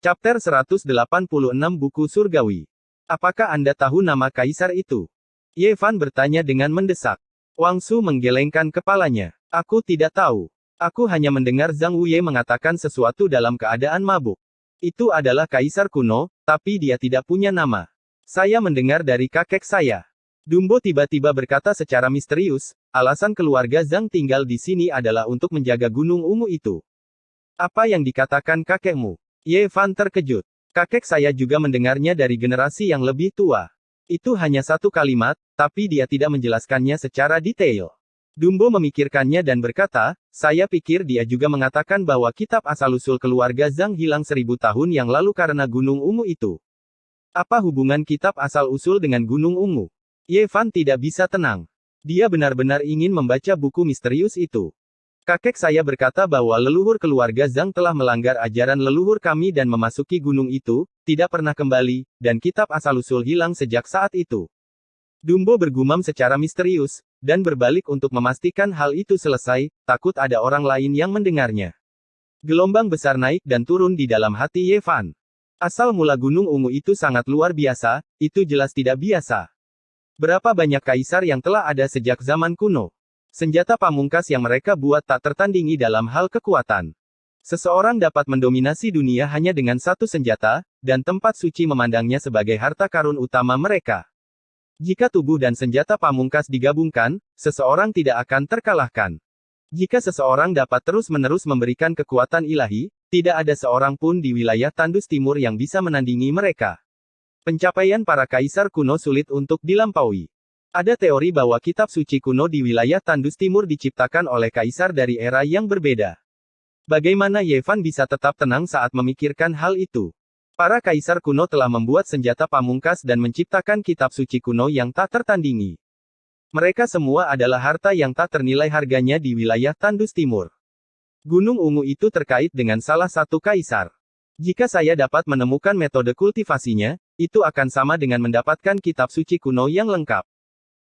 Chapter 186 Buku Surgawi. Apakah Anda tahu nama kaisar itu? Ye Fan bertanya dengan mendesak. Wang Su menggelengkan kepalanya. Aku tidak tahu. Aku hanya mendengar Zhang Wuye mengatakan sesuatu dalam keadaan mabuk. Itu adalah kaisar kuno, tapi dia tidak punya nama. Saya mendengar dari kakek saya. Dumbo tiba-tiba berkata secara misterius, alasan keluarga Zhang tinggal di sini adalah untuk menjaga gunung ungu itu. Apa yang dikatakan kakekmu? Ye Fan terkejut. Kakek saya juga mendengarnya dari generasi yang lebih tua. Itu hanya satu kalimat, tapi dia tidak menjelaskannya secara detail. Dumbo memikirkannya dan berkata, saya pikir dia juga mengatakan bahwa kitab asal-usul keluarga Zhang hilang 1000 tahun yang lalu karena gunung ungu itu. Apa hubungan kitab asal-usul dengan gunung ungu? Ye Fan tidak bisa tenang. Dia benar-benar ingin membaca buku misterius itu. Kakek saya berkata bahwa leluhur keluarga Zhang telah melanggar ajaran leluhur kami dan memasuki gunung itu, tidak pernah kembali, dan kitab asal-usul hilang sejak saat itu. Dumbo bergumam secara misterius, dan berbalik untuk memastikan hal itu selesai, takut ada orang lain yang mendengarnya. Gelombang besar naik dan turun di dalam hati Ye Fan. Asal mula gunung ungu itu sangat luar biasa, itu jelas tidak biasa. Berapa banyak kaisar yang telah ada sejak zaman kuno? Senjata pamungkas yang mereka buat tak tertandingi dalam hal kekuatan. Seseorang dapat mendominasi dunia hanya dengan satu senjata, dan tempat suci memandangnya sebagai harta karun utama mereka. Jika tubuh dan senjata pamungkas digabungkan, seseorang tidak akan terkalahkan. Jika seseorang dapat terus-menerus memberikan kekuatan ilahi, tidak ada seorang pun di wilayah Tandus Timur yang bisa menandingi mereka. Pencapaian para kaisar kuno sulit untuk dilampaui. Ada teori bahwa kitab suci kuno di wilayah Tandus Timur diciptakan oleh kaisar dari era yang berbeda. Bagaimana Ye Fan bisa tetap tenang saat memikirkan hal itu? Para kaisar kuno telah membuat senjata pamungkas dan menciptakan kitab suci kuno yang tak tertandingi. Mereka semua adalah harta yang tak ternilai harganya di wilayah Tandus Timur. Gunung ungu itu terkait dengan salah satu kaisar. Jika saya dapat menemukan metode kultivasinya, itu akan sama dengan mendapatkan kitab suci kuno yang lengkap.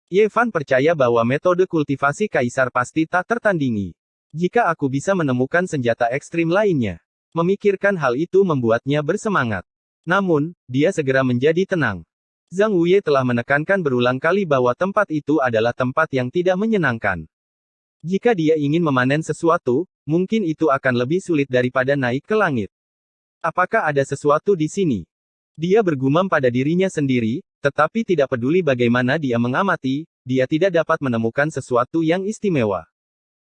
Ye Fan percaya bahwa metode kultivasi kaisar pasti tak tertandingi. Jika aku bisa menemukan senjata ekstrim lainnya. Memikirkan hal itu membuatnya bersemangat. Namun, dia segera menjadi tenang. Zhang Wuye telah menekankan berulang kali bahwa tempat itu adalah tempat yang tidak menyenangkan. Jika dia ingin memanen sesuatu, mungkin itu akan lebih sulit daripada naik ke langit. Apakah ada sesuatu di sini? Dia bergumam pada dirinya sendiri, tetapi tidak peduli bagaimana dia mengamati, dia tidak dapat menemukan sesuatu yang istimewa.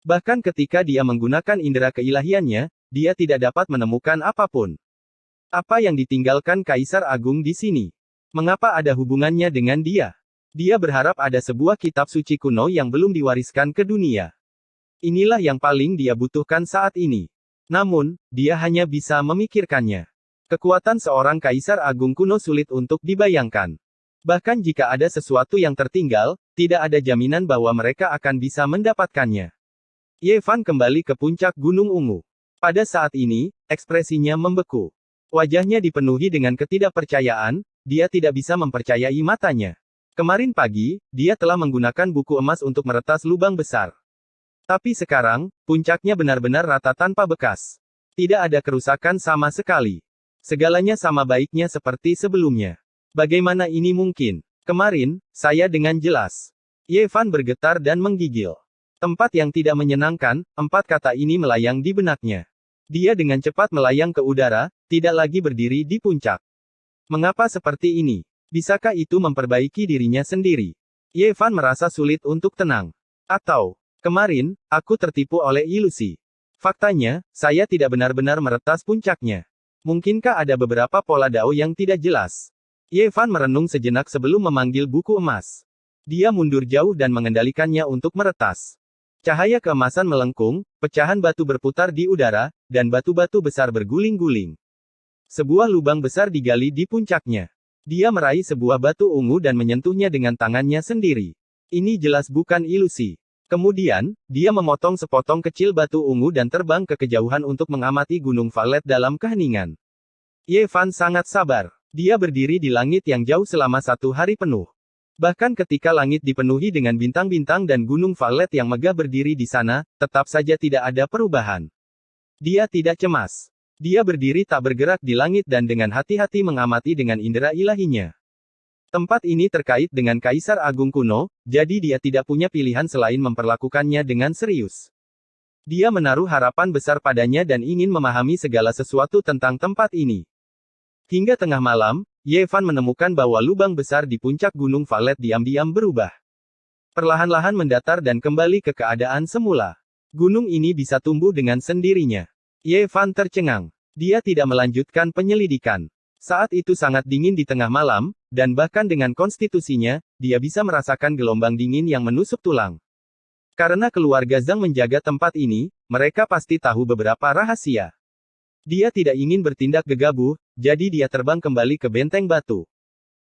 Bahkan ketika dia menggunakan indera keilahiannya, dia tidak dapat menemukan apapun. Apa yang ditinggalkan Kaisar Agung di sini? Mengapa ada hubungannya dengan dia? Dia berharap ada sebuah kitab suci kuno yang belum diwariskan ke dunia. Inilah yang paling dia butuhkan saat ini. Namun, dia hanya bisa memikirkannya. Kekuatan seorang Kaisar Agung kuno sulit untuk dibayangkan. Bahkan jika ada sesuatu yang tertinggal, tidak ada jaminan bahwa mereka akan bisa mendapatkannya. Ye Fan kembali ke puncak Gunung Ungu. Pada saat ini, ekspresinya membeku. Wajahnya dipenuhi dengan ketidakpercayaan, dia tidak bisa mempercayai matanya. Kemarin pagi, dia telah menggunakan buku emas untuk meretas lubang besar. Tapi sekarang, puncaknya benar-benar rata tanpa bekas. Tidak ada kerusakan sama sekali. Segalanya sama baiknya seperti sebelumnya. Bagaimana ini mungkin? Kemarin, saya dengan jelas. Ye Fan bergetar dan menggigil. Tempat yang tidak menyenangkan, 4 kata ini melayang di benaknya. Dia dengan cepat melayang ke udara, tidak lagi berdiri di puncak. Mengapa seperti ini? Bisakah itu memperbaiki dirinya sendiri? Ye Fan merasa sulit untuk tenang. Atau, kemarin, aku tertipu oleh ilusi. Faktanya, saya tidak benar-benar meretas puncaknya. Mungkinkah ada beberapa pola dao yang tidak jelas? Ye Fan merenung sejenak sebelum memanggil buku emas. Dia mundur jauh dan mengendalikannya untuk meretas. Cahaya keemasan melengkung, pecahan batu berputar di udara, dan batu-batu besar berguling-guling. Sebuah lubang besar digali di puncaknya. Dia meraih sebuah batu ungu dan menyentuhnya dengan tangannya sendiri. Ini jelas bukan ilusi. Kemudian, dia memotong sepotong kecil batu ungu dan terbang ke kejauhan untuk mengamati Gunung Valet dalam keheningan. Ye Fan sangat sabar. Dia berdiri di langit yang jauh selama 1 hari penuh. Bahkan ketika langit dipenuhi dengan bintang-bintang dan Gunung Valet yang megah berdiri di sana, tetap saja tidak ada perubahan. Dia tidak cemas. Dia berdiri tak bergerak di langit dan dengan hati-hati mengamati dengan indera ilahinya. Tempat ini terkait dengan Kaisar Agung kuno, jadi dia tidak punya pilihan selain memperlakukannya dengan serius. Dia menaruh harapan besar padanya dan ingin memahami segala sesuatu tentang tempat ini. Hingga tengah malam, Ye Fan menemukan bahwa lubang besar di puncak Gunung Valet diam-diam berubah. Perlahan-lahan mendatar dan kembali ke keadaan semula. Gunung ini bisa tumbuh dengan sendirinya. Ye Fan tercengang. Dia tidak melanjutkan penyelidikan. Saat itu sangat dingin di tengah malam, dan bahkan dengan konstitusinya, dia bisa merasakan gelombang dingin yang menusuk tulang. Karena keluarga Zhang menjaga tempat ini, mereka pasti tahu beberapa rahasia. Dia tidak ingin bertindak gegabah, jadi dia terbang kembali ke benteng batu.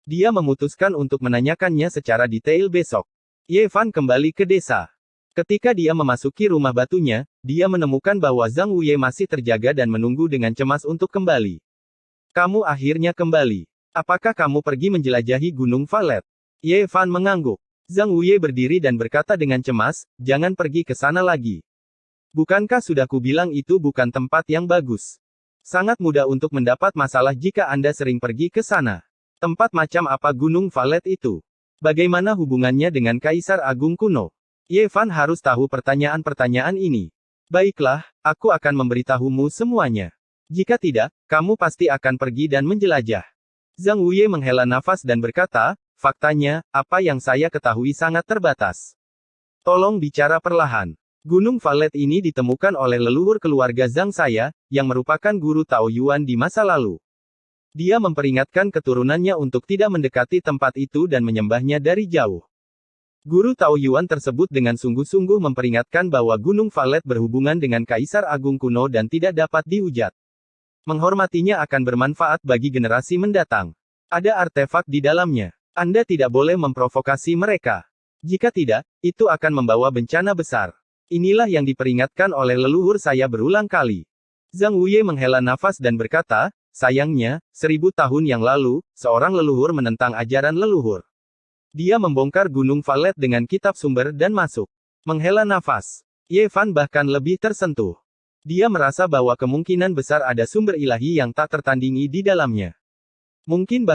Dia memutuskan untuk menanyakannya secara detail besok. Ye Fan kembali ke desa. Ketika dia memasuki rumah batunya, dia menemukan bahwa Zhang Wuye masih terjaga dan menunggu dengan cemas untuk kembali. Kamu akhirnya kembali. Apakah kamu pergi menjelajahi Gunung Valet? Ye Fan mengangguk. Zhang Wuye berdiri dan berkata dengan cemas, jangan pergi ke sana lagi. Bukankah sudah kubilang itu bukan tempat yang bagus? Sangat mudah untuk mendapat masalah jika Anda sering pergi ke sana. Tempat macam apa Gunung Valet itu? Bagaimana hubungannya dengan Kaisar Agung kuno? Ye Fan harus tahu pertanyaan-pertanyaan ini. Baiklah, aku akan memberitahumu semuanya. Jika tidak, kamu pasti akan pergi dan menjelajah. Zhang Wuye menghela nafas dan berkata, faktanya, apa yang saya ketahui sangat terbatas. Tolong bicara perlahan. Gunung Valet ini ditemukan oleh leluhur keluarga Zhang saya, yang merupakan guru Tao Yuan di masa lalu. Dia memperingatkan keturunannya untuk tidak mendekati tempat itu dan menyembahnya dari jauh. Guru Tao Yuan tersebut dengan sungguh-sungguh memperingatkan bahwa Gunung Valet berhubungan dengan Kaisar Agung kuno dan tidak dapat dihujat. Menghormatinya akan bermanfaat bagi generasi mendatang. Ada artefak di dalamnya. Anda tidak boleh memprovokasi mereka. Jika tidak, itu akan membawa bencana besar. Inilah yang diperingatkan oleh leluhur saya berulang kali. Zhang Wuye menghela nafas dan berkata, sayangnya, 1000 tahun yang lalu, seorang leluhur menentang ajaran leluhur. Dia membongkar Gunung Valet dengan kitab sumber dan masuk. Menghela nafas. Ye Fan bahkan lebih tersentuh. Dia merasa bahwa kemungkinan besar ada sumber ilahi yang tak tertandingi di dalamnya. Mungkin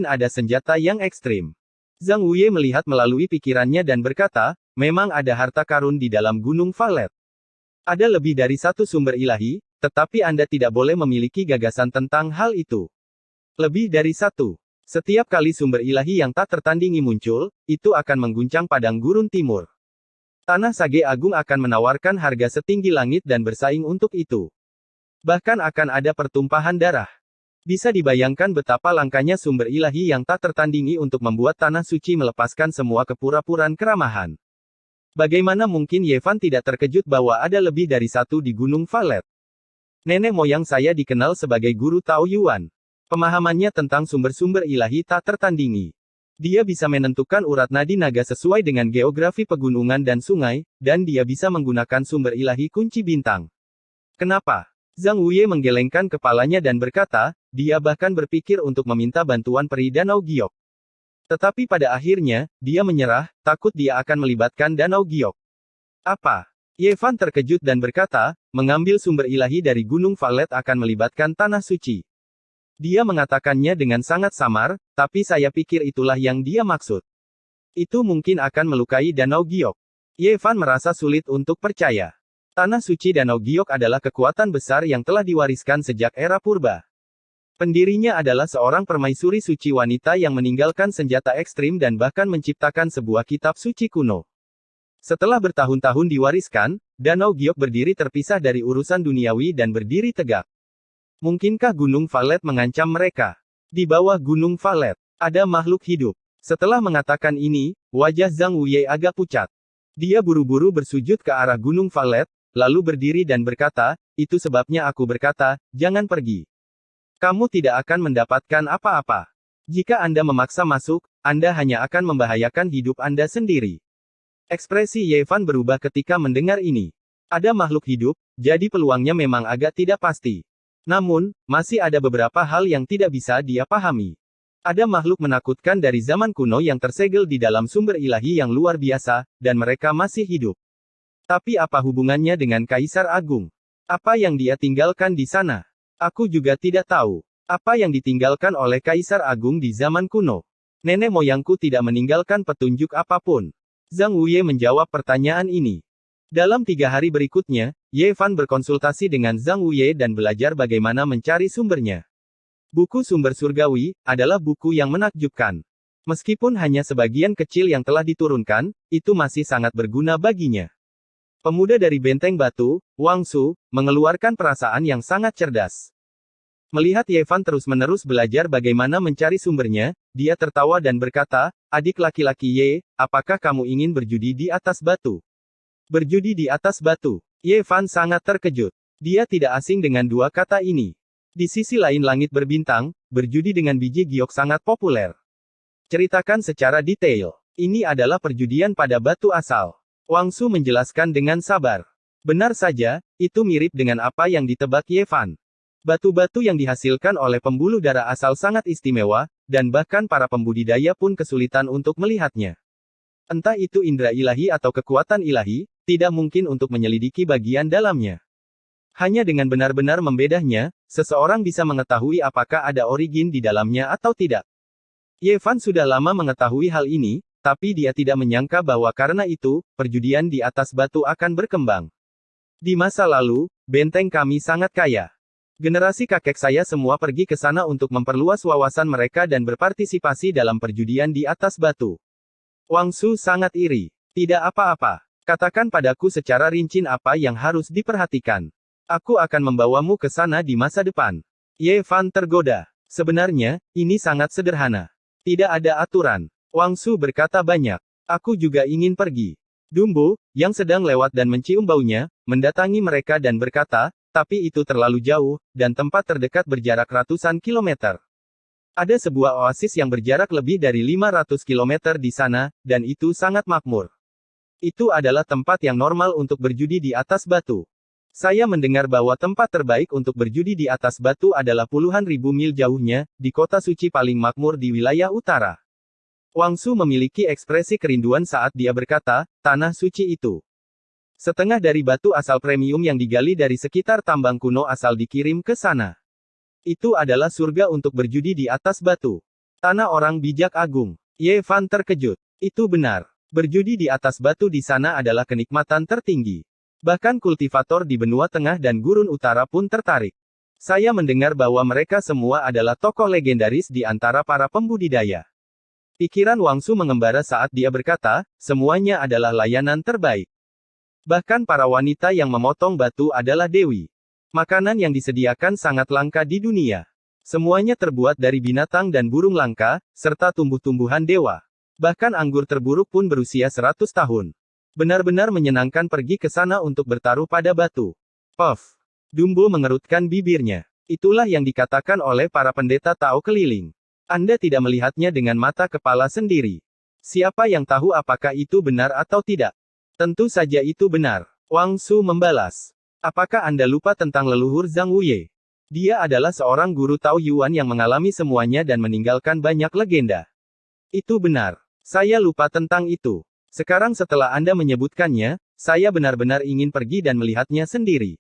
ada senjata yang ekstrim. Zhang Wuye melihat melalui pikirannya dan berkata, memang ada harta karun di dalam Gunung Valet. Ada lebih dari satu sumber ilahi, tetapi Anda tidak boleh memiliki gagasan tentang hal itu. Lebih dari satu. Setiap kali sumber ilahi yang tak tertandingi muncul, itu akan mengguncang padang gurun timur. Tanah Sage Agung akan menawarkan harga setinggi langit dan bersaing untuk itu. Bahkan akan ada pertumpahan darah. Bisa dibayangkan betapa langkanya sumber ilahi yang tak tertandingi untuk membuat tanah suci melepaskan semua kepura-puraan keramahan. Bagaimana mungkin Ye Fan tidak terkejut bahwa ada lebih dari satu di Gunung Valet? Nenek moyang saya dikenal sebagai guru Tao Yuan. Pemahamannya tentang sumber-sumber ilahi tak tertandingi. Dia bisa menentukan urat nadi naga sesuai dengan geografi pegunungan dan sungai, dan dia bisa menggunakan sumber ilahi kunci bintang. Kenapa? Zhang Wuye menggelengkan kepalanya dan berkata, dia bahkan berpikir untuk meminta bantuan peri Danau Giok. Tetapi pada akhirnya, dia menyerah, takut dia akan melibatkan Danau Giok. Apa? Ye Fan terkejut dan berkata, mengambil sumber ilahi dari Gunung Valet akan melibatkan tanah suci. Dia mengatakannya dengan sangat samar, tapi saya pikir itulah yang dia maksud. Itu mungkin akan melukai Danau Giok. Ye Fan merasa sulit untuk percaya. Tanah suci Danau Giok adalah kekuatan besar yang telah diwariskan sejak era purba. Pendirinya adalah seorang permaisuri suci wanita yang meninggalkan senjata ekstrim dan bahkan menciptakan sebuah kitab suci kuno. Setelah bertahun-tahun diwariskan, Danau Giok berdiri terpisah dari urusan duniawi dan berdiri tegak. Mungkinkah Gunung Valet mengancam mereka? Di bawah Gunung Valet, ada makhluk hidup. Setelah mengatakan ini, wajah Zhang Wuye agak pucat. Dia buru-buru bersujud ke arah Gunung Valet, lalu berdiri dan berkata, itu sebabnya aku berkata, jangan pergi. Kamu tidak akan mendapatkan apa-apa. Jika Anda memaksa masuk, Anda hanya akan membahayakan hidup Anda sendiri. Ekspresi Ye Fan berubah ketika mendengar ini. Ada makhluk hidup, jadi peluangnya memang agak tidak pasti. Namun, masih ada beberapa hal yang tidak bisa dia pahami. Ada makhluk menakutkan dari zaman kuno yang tersegel di dalam sumber ilahi yang luar biasa, dan mereka masih hidup. Tapi apa hubungannya dengan Kaisar Agung? Apa yang dia tinggalkan di sana? Aku juga tidak tahu. Apa yang ditinggalkan oleh Kaisar Agung di zaman kuno? Nenek moyangku tidak meninggalkan petunjuk apapun. Zhang Wuye menjawab pertanyaan ini. Dalam 3 hari berikutnya, Ye Fan berkonsultasi dengan Zhang Wuye dan belajar bagaimana mencari sumbernya. Buku Sumber Surgawi adalah buku yang menakjubkan. Meskipun hanya sebagian kecil yang telah diturunkan, itu masih sangat berguna baginya. Pemuda dari Benteng Batu, Wang Su, mengeluarkan perasaan yang sangat cerdas. Melihat Ye Fan terus-menerus belajar bagaimana mencari sumbernya, dia tertawa dan berkata, "Adik laki-laki Ye, apakah kamu ingin berjudi di atas batu?" Berjudi di atas batu. Ye Fan sangat terkejut. Dia tidak asing dengan dua kata ini. Di sisi lain langit berbintang, berjudi dengan biji giok sangat populer. Ceritakan secara detail. Ini adalah perjudian pada batu asal. Wang Su menjelaskan dengan sabar. Benar saja, itu mirip dengan apa yang ditebak Ye Fan. Batu-batu yang dihasilkan oleh pembuluh darah asal sangat istimewa, dan bahkan para pembudidaya pun kesulitan untuk melihatnya. Entah itu indera ilahi atau kekuatan ilahi, tidak mungkin untuk menyelidiki bagian dalamnya. Hanya dengan benar-benar membedahnya, seseorang bisa mengetahui apakah ada origin di dalamnya atau tidak. Ye Fan sudah lama mengetahui hal ini, tapi dia tidak menyangka bahwa karena itu, perjudian di atas batu akan berkembang. Di masa lalu, benteng kami sangat kaya. Generasi kakek saya semua pergi ke sana untuk memperluas wawasan mereka dan berpartisipasi dalam perjudian di atas batu. Wang Su sangat iri. Tidak apa-apa. Katakan padaku secara rinci apa yang harus diperhatikan. Aku akan membawamu ke sana di masa depan. Ye Fan tergoda. Sebenarnya, ini sangat sederhana. Tidak ada aturan. Wang Su berkata banyak. Aku juga ingin pergi. Dumbo, yang sedang lewat dan mencium baunya, mendatangi mereka dan berkata, tapi itu terlalu jauh, dan tempat terdekat berjarak ratusan kilometer. Ada sebuah oasis yang berjarak lebih dari 500 kilometer di sana, dan itu sangat makmur. Itu adalah tempat yang normal untuk berjudi di atas batu. Saya mendengar bahwa tempat terbaik untuk berjudi di atas batu adalah puluhan ribu mil jauhnya, di kota suci paling makmur di wilayah utara. Wang Su memiliki ekspresi kerinduan saat dia berkata, tanah suci itu. Setengah dari batu asal premium yang digali dari sekitar tambang kuno asal dikirim ke sana. Itu adalah surga untuk berjudi di atas batu. Tanah orang bijak agung. Ye Fan terkejut. Itu benar. Berjudi di atas batu di sana adalah kenikmatan tertinggi. Bahkan kultivator di benua tengah dan gurun utara pun tertarik. Saya mendengar bahwa mereka semua adalah tokoh legendaris di antara para pembudidaya. Pikiran Wang Su mengembara saat dia berkata, semuanya adalah layanan terbaik. Bahkan para wanita yang memotong batu adalah dewi. Makanan yang disediakan sangat langka di dunia. Semuanya terbuat dari binatang dan burung langka, serta tumbuh-tumbuhan dewa. Bahkan anggur terburuk pun berusia 100 tahun. Benar-benar menyenangkan pergi ke sana untuk bertaruh pada batu. Puff. Dumbo mengerutkan bibirnya. Itulah yang dikatakan oleh para pendeta Tao keliling. Anda tidak melihatnya dengan mata kepala sendiri. Siapa yang tahu apakah itu benar atau tidak? Tentu saja itu benar. Wang Su membalas. Apakah Anda lupa tentang leluhur Zhang Wuye? Dia adalah seorang guru Tao Yuan yang mengalami semuanya dan meninggalkan banyak legenda. Itu benar. Saya lupa tentang itu. Sekarang setelah Anda menyebutkannya, saya benar-benar ingin pergi dan melihatnya sendiri.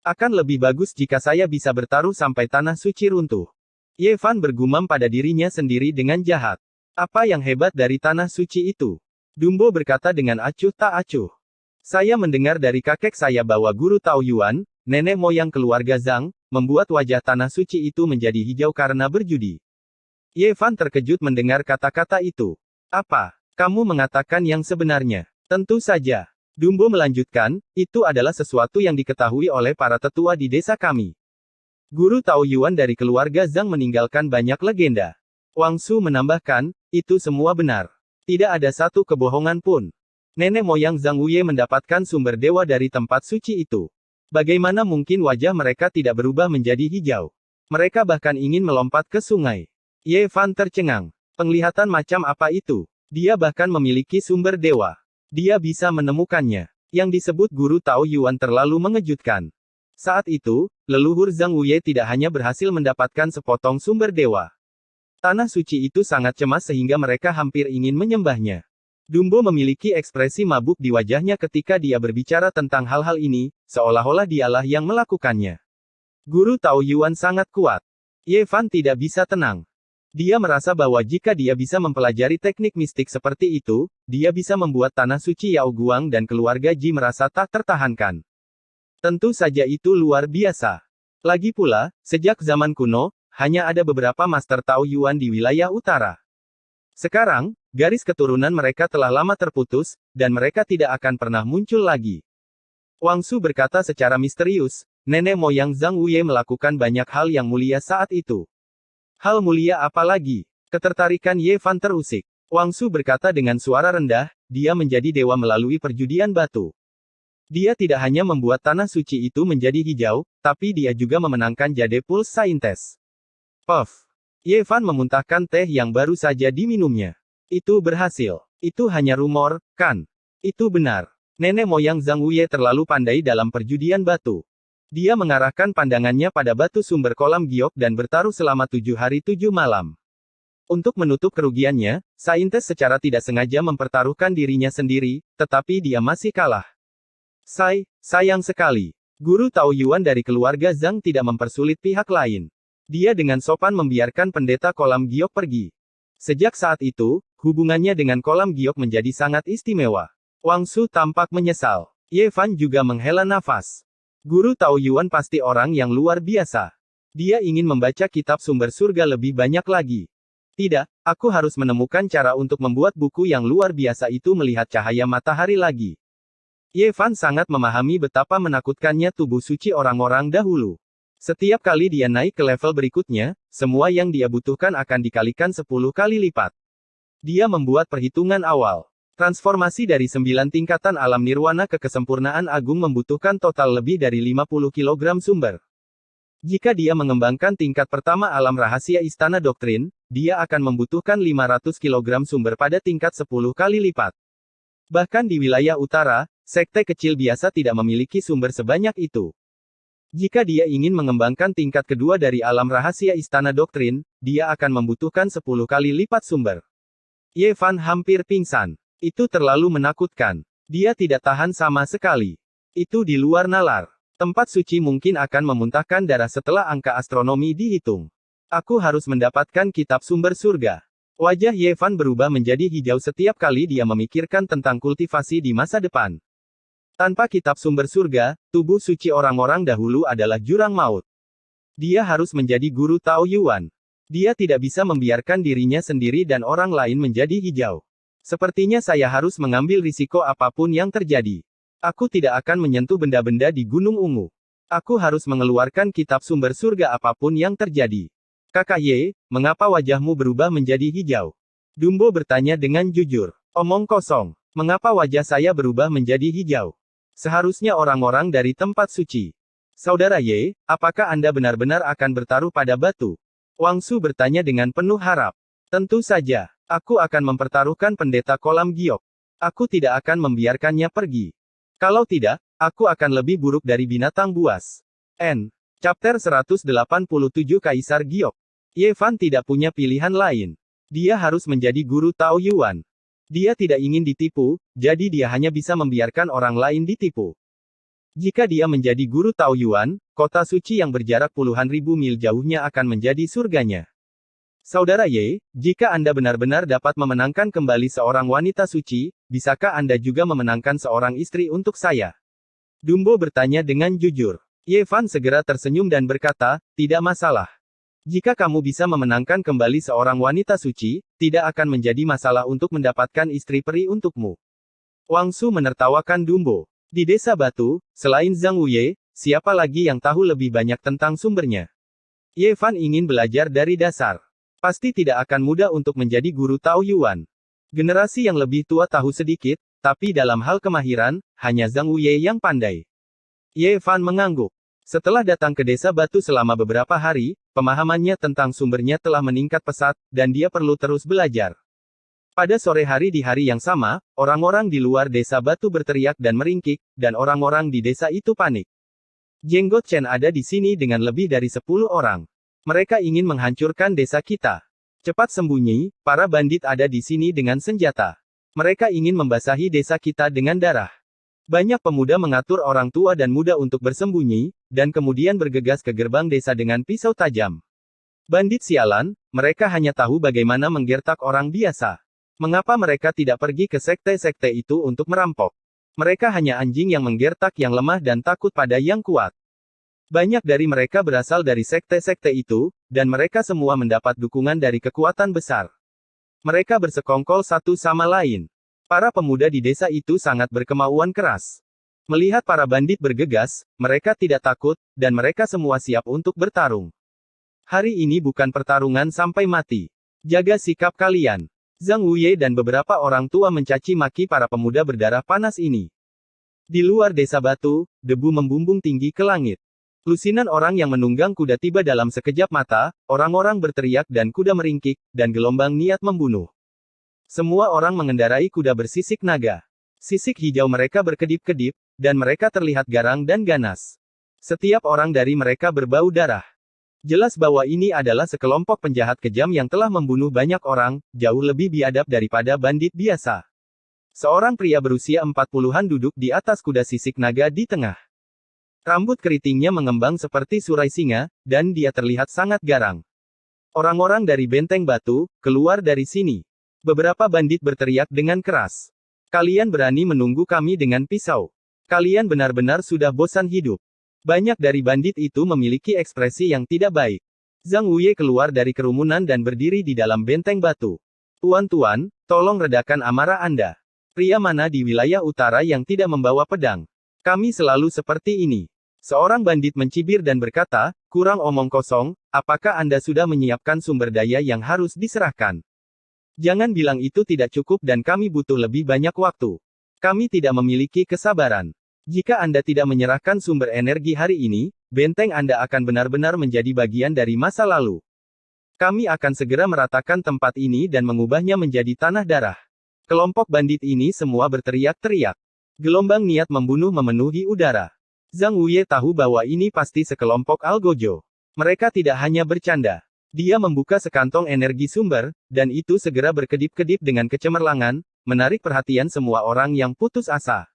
Akan lebih bagus jika saya bisa bertaruh sampai tanah suci runtuh. Ye Fan bergumam pada dirinya sendiri dengan jahat. Apa yang hebat dari tanah suci itu? Dumbo berkata dengan acuh tak acuh. Saya mendengar dari kakek saya bahwa guru Tao Yuan, nenek moyang keluarga Zhang, membuat wajah tanah suci itu menjadi hijau karena berjudi. Ye Fan terkejut mendengar kata-kata itu. Apa? Kamu mengatakan yang sebenarnya? Tentu saja. Dumbo melanjutkan, itu adalah sesuatu yang diketahui oleh para tetua di desa kami. Guru Tao Yuan dari keluarga Zhang meninggalkan banyak legenda. Wang Su menambahkan, itu semua benar. Tidak ada satu kebohongan pun. Nenek moyang Zhang Wuye mendapatkan sumber dewa dari tempat suci itu. Bagaimana mungkin wajah mereka tidak berubah menjadi hijau? Mereka bahkan ingin melompat ke sungai. Ye Fan tercengang. Penglihatan macam apa itu? Dia bahkan memiliki sumber dewa. Dia bisa menemukannya. Yang disebut guru Tao Yuan terlalu mengejutkan. Saat itu, leluhur Zhang Wuye tidak hanya berhasil mendapatkan sepotong sumber dewa. Tanah suci itu sangat cemas sehingga mereka hampir ingin menyembahnya. Dumbo memiliki ekspresi mabuk di wajahnya ketika dia berbicara tentang hal-hal ini, seolah-olah dialah yang melakukannya. Guru Tao Yuan sangat kuat. Ye Fan tidak bisa tenang. Dia merasa bahwa jika dia bisa mempelajari teknik mistik seperti itu, dia bisa membuat tanah suci Yao Guang dan keluarga Ji merasa tak tertahankan. Tentu saja itu luar biasa. Lagi pula, sejak zaman kuno, hanya ada beberapa Master Tao Yuan di wilayah utara. Sekarang, garis keturunan mereka telah lama terputus, dan mereka tidak akan pernah muncul lagi. Wang Su berkata secara misterius, nenek moyang Zhang Wuye melakukan banyak hal yang mulia saat itu. Hal mulia apa lagi? Ketertarikan Ye Fan terusik. Wang Su berkata dengan suara rendah, dia menjadi dewa melalui perjudian batu. Dia tidak hanya membuat tanah suci itu menjadi hijau, tapi dia juga memenangkan Jade Pulse Saintes. Puff. Ye Fan memuntahkan teh yang baru saja diminumnya. Itu berhasil. Itu hanya rumor, kan? Itu benar. Nenek moyang Zhang Wuye terlalu pandai dalam perjudian batu. Dia mengarahkan pandangannya pada batu sumber kolam giok dan bertaruh selama 7 hari 7 malam. Untuk menutup kerugiannya, Saintes secara tidak sengaja mempertaruhkan dirinya sendiri, tetapi dia masih kalah. Sayang sekali. Guru Tao Yuan dari keluarga Zhang tidak mempersulit pihak lain. Dia dengan sopan membiarkan pendeta kolam giok pergi. Sejak saat itu, hubungannya dengan kolam giok menjadi sangat istimewa. Wang Su tampak menyesal. Ye Fan juga menghela nafas. Guru Tao Yuan pasti orang yang luar biasa. Dia ingin membaca kitab sumber surga lebih banyak lagi. Tidak, aku harus menemukan cara untuk membuat buku yang luar biasa itu melihat cahaya matahari lagi. Ye Fan sangat memahami betapa menakutkannya tubuh suci orang-orang dahulu. Setiap kali dia naik ke level berikutnya, semua yang dia butuhkan akan dikalikan 10 kali lipat. Dia membuat perhitungan awal. Transformasi dari 9 tingkatan alam nirwana ke kesempurnaan agung membutuhkan total lebih dari 50 kg sumber. Jika dia mengembangkan tingkat pertama alam rahasia istana doktrin, dia akan membutuhkan 500 kg sumber pada tingkat 10 kali lipat. Bahkan di wilayah utara, sekte kecil biasa tidak memiliki sumber sebanyak itu. Jika dia ingin mengembangkan tingkat kedua dari alam rahasia istana doktrin, dia akan membutuhkan 10 kali lipat sumber. Ye Fan hampir pingsan. Itu terlalu menakutkan. Dia tidak tahan sama sekali. Itu di luar nalar. Tempat suci mungkin akan memuntahkan darah setelah angka astronomi dihitung. Aku harus mendapatkan kitab sumber surga. Wajah Ye Fan berubah menjadi hijau setiap kali dia memikirkan tentang kultivasi di masa depan. Tanpa kitab sumber surga, tubuh suci orang-orang dahulu adalah jurang maut. Dia harus menjadi guru Tao Yuan. Dia tidak bisa membiarkan dirinya sendiri dan orang lain menjadi hijau. Sepertinya saya harus mengambil risiko apapun yang terjadi. Aku tidak akan menyentuh benda-benda di Gunung Ungu. Aku harus mengeluarkan kitab sumber surga apapun yang terjadi. Kakak Ye, mengapa wajahmu berubah menjadi hijau? Dumbo bertanya dengan jujur. Omong kosong. Mengapa wajah saya berubah menjadi hijau? Seharusnya orang-orang dari tempat suci. Saudara Ye, apakah Anda benar-benar akan bertaruh pada batu? Wang Su bertanya dengan penuh harap. Tentu saja. Aku akan mempertaruhkan pendeta kolam giok. Aku tidak akan membiarkannya pergi. Kalau tidak, aku akan lebih buruk dari binatang buas. Chapter 187 Kaisar Giok. Ye Fan tidak punya pilihan lain. Dia harus menjadi guru Tao Yuan. Dia tidak ingin ditipu, jadi dia hanya bisa membiarkan orang lain ditipu. Jika dia menjadi guru Tao Yuan, kota suci yang berjarak puluhan ribu mil jauhnya akan menjadi surganya. Saudara Ye, jika Anda benar-benar dapat memenangkan kembali seorang wanita suci, bisakah Anda juga memenangkan seorang istri untuk saya? Dumbo bertanya dengan jujur. Ye Fan segera tersenyum dan berkata, tidak masalah. Jika kamu bisa memenangkan kembali seorang wanita suci, tidak akan menjadi masalah untuk mendapatkan istri peri untukmu. Wang Su menertawakan Dumbo. Di desa batu, selain Zhang Wuye, siapa lagi yang tahu lebih banyak tentang sumbernya? Ye Fan ingin belajar dari dasar. Pasti tidak akan mudah untuk menjadi guru Tao Yuan. Generasi yang lebih tua tahu sedikit, tapi dalam hal kemahiran, hanya Zhang Wuye yang pandai. Ye Fan mengangguk. Setelah datang ke desa batu selama beberapa hari, pemahamannya tentang sumbernya telah meningkat pesat, dan dia perlu terus belajar. Pada sore hari di hari yang sama, orang-orang di luar desa batu berteriak dan meringkik, dan orang-orang di desa itu panik. Jenggot Chen ada di sini dengan lebih dari 10 orang. Mereka ingin menghancurkan desa kita. Cepat sembunyi, para bandit ada di sini dengan senjata. Mereka ingin membasahi desa kita dengan darah. Banyak pemuda mengatur orang tua dan muda untuk bersembunyi, dan kemudian bergegas ke gerbang desa dengan pisau tajam. Bandit sialan, mereka hanya tahu bagaimana menggertak orang biasa. Mengapa mereka tidak pergi ke sekte-sekte itu untuk merampok? Mereka hanya anjing yang menggertak yang lemah dan takut pada yang kuat. Banyak dari mereka berasal dari sekte-sekte itu, dan mereka semua mendapat dukungan dari kekuatan besar. Mereka bersekongkol satu sama lain. Para pemuda di desa itu sangat berkemauan keras. Melihat para bandit bergegas, mereka tidak takut, dan mereka semua siap untuk bertarung. Hari ini bukan pertarungan sampai mati. Jaga sikap kalian. Zhang Wuye dan beberapa orang tua mencaci maki para pemuda berdarah panas ini. Di luar desa batu, debu membumbung tinggi ke langit. Lusinan orang yang menunggang kuda tiba dalam sekejap mata, orang-orang berteriak dan kuda meringkik, dan gelombang niat membunuh. Semua orang mengendarai kuda bersisik naga. Sisik hijau mereka berkedip-kedip, dan mereka terlihat garang dan ganas. Setiap orang dari mereka berbau darah. Jelas bahwa ini adalah sekelompok penjahat kejam yang telah membunuh banyak orang, jauh lebih biadab daripada bandit biasa. Seorang pria berusia 40-an duduk di atas kuda sisik naga di tengah. Rambut keritingnya mengembang seperti surai singa, dan dia terlihat sangat garang. Orang-orang dari benteng batu, keluar dari sini. Beberapa bandit berteriak dengan keras. Kalian berani menunggu kami dengan pisau. Kalian benar-benar sudah bosan hidup. Banyak dari bandit itu memiliki ekspresi yang tidak baik. Zhang Wuye keluar dari kerumunan dan berdiri di dalam benteng batu. Tuan-tuan, tolong redakan amarah Anda. Pria mana di wilayah utara yang tidak membawa pedang? Kami selalu seperti ini. Seorang bandit mencibir dan berkata, kurang omong kosong, apakah Anda sudah menyiapkan sumber daya yang harus diserahkan? Jangan bilang itu tidak cukup dan kami butuh lebih banyak waktu. Kami tidak memiliki kesabaran. Jika Anda tidak menyerahkan sumber energi hari ini, benteng Anda akan benar-benar menjadi bagian dari masa lalu. Kami akan segera meratakan tempat ini dan mengubahnya menjadi tanah darah. Kelompok bandit ini semua berteriak-teriak. Gelombang niat membunuh memenuhi udara. Zhang Wuye tahu bahwa ini pasti sekelompok algojo. Mereka tidak hanya bercanda. Dia membuka sekantong energi sumber, dan itu segera berkedip-kedip dengan kecemerlangan, menarik perhatian semua orang yang putus asa.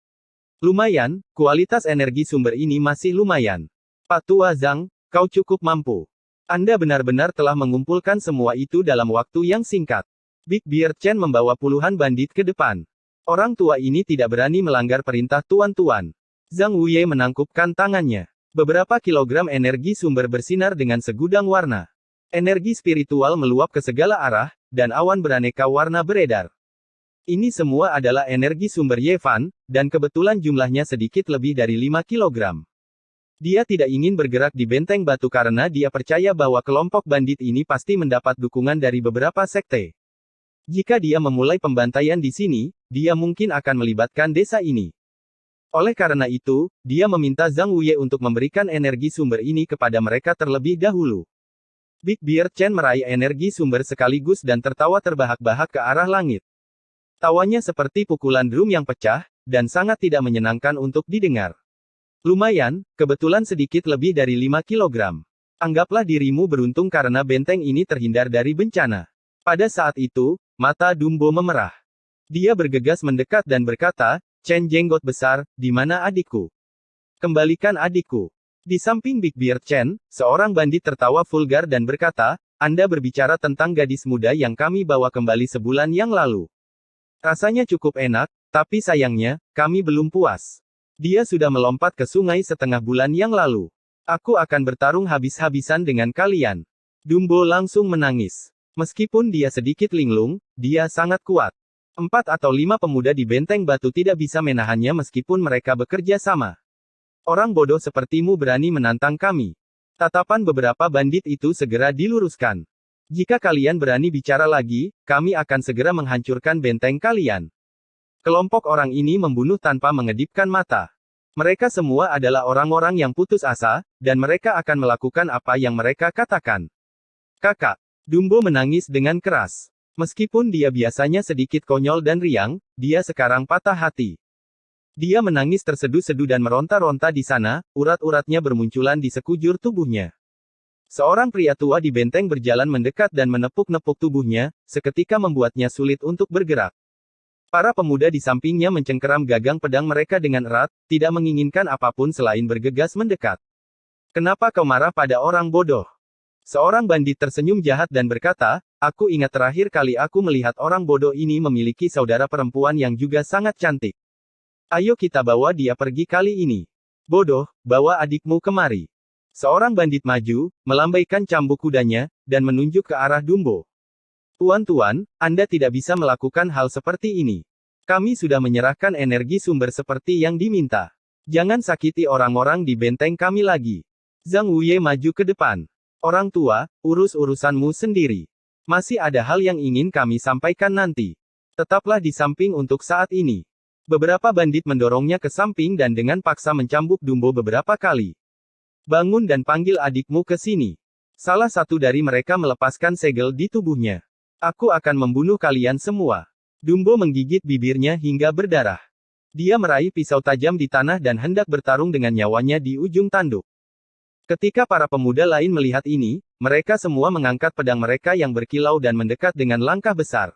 Lumayan, kualitas energi sumber ini masih lumayan. Pak Tua Zhang, kau cukup mampu. Anda benar-benar telah mengumpulkan semua itu dalam waktu yang singkat. Big Beard Chen membawa puluhan bandit ke depan. Orang tua ini tidak berani melanggar perintah tuan-tuan. Zhang Wuye menangkupkan tangannya. Beberapa kilogram energi sumber bersinar dengan segudang warna. Energi spiritual meluap ke segala arah, dan awan beraneka warna beredar. Ini semua adalah energi sumber Yevan, dan kebetulan jumlahnya sedikit lebih dari 5 kilogram. Dia tidak ingin bergerak di benteng batu karena dia percaya bahwa kelompok bandit ini pasti mendapat dukungan dari beberapa sekte. Jika dia memulai pembantaian di sini, dia mungkin akan melibatkan desa ini. Oleh karena itu, dia meminta Zhang Wuye untuk memberikan energi sumber ini kepada mereka terlebih dahulu. Big Beard Chen meraih energi sumber sekaligus dan tertawa terbahak-bahak ke arah langit. Tawanya seperti pukulan drum yang pecah, dan sangat tidak menyenangkan untuk didengar. Lumayan, kebetulan sedikit lebih dari 5 kilogram. Anggaplah dirimu beruntung karena benteng ini terhindar dari bencana. Pada saat itu, mata Dumbo memerah. Dia bergegas mendekat dan berkata, Chen jenggot besar, di mana adikku? Kembalikan adikku. Di samping Big Beard Chen, seorang bandit tertawa vulgar dan berkata, Anda berbicara tentang gadis muda yang kami bawa kembali sebulan yang lalu. Rasanya cukup enak, tapi sayangnya, kami belum puas. Dia sudah melompat ke sungai setengah bulan yang lalu. Aku akan bertarung habis-habisan dengan kalian. Dumbo langsung menangis. Meskipun dia sedikit linglung, dia sangat kuat. 4 atau 5 pemuda di benteng batu tidak bisa menahannya meskipun mereka bekerja sama. Orang bodoh sepertimu berani menantang kami. Tatapan beberapa bandit itu segera diluruskan. Jika kalian berani bicara lagi, kami akan segera menghancurkan benteng kalian. Kelompok orang ini membunuh tanpa mengedipkan mata. Mereka semua adalah orang-orang yang putus asa, dan mereka akan melakukan apa yang mereka katakan. Kakak, Dumbo menangis dengan keras. Meskipun dia biasanya sedikit konyol dan riang, dia sekarang patah hati. Dia menangis terseduh-seduh dan meronta-ronta di sana, urat-uratnya bermunculan di sekujur tubuhnya. Seorang pria tua di benteng berjalan mendekat dan menepuk-nepuk tubuhnya, seketika membuatnya sulit untuk bergerak. Para pemuda di sampingnya mencengkeram gagang pedang mereka dengan erat, tidak menginginkan apapun selain bergegas mendekat. Kenapa kau marah pada orang bodoh? Seorang bandit tersenyum jahat dan berkata, aku ingat terakhir kali aku melihat orang bodoh ini memiliki saudara perempuan yang juga sangat cantik. Ayo kita bawa dia pergi kali ini. Bodoh, bawa adikmu kemari. Seorang bandit maju, melambaikan cambuk kudanya, dan menunjuk ke arah Dumbo. Tuan-tuan, Anda tidak bisa melakukan hal seperti ini. Kami sudah menyerahkan energi sumber seperti yang diminta. Jangan sakiti orang-orang di benteng kami lagi. Zhang Wuye maju ke depan. Orang tua, urus urusanmu sendiri. Masih ada hal yang ingin kami sampaikan nanti. Tetaplah di samping untuk saat ini. Beberapa bandit mendorongnya ke samping dan dengan paksa mencambuk Dumbo beberapa kali. Bangun dan panggil adikmu ke sini. Salah satu dari mereka melepaskan segel di tubuhnya. Aku akan membunuh kalian semua. Dumbo menggigit bibirnya hingga berdarah. Dia meraih pisau tajam di tanah dan hendak bertarung dengan nyawanya di ujung tanduk. Ketika para pemuda lain melihat ini, mereka semua mengangkat pedang mereka yang berkilau dan mendekat dengan langkah besar.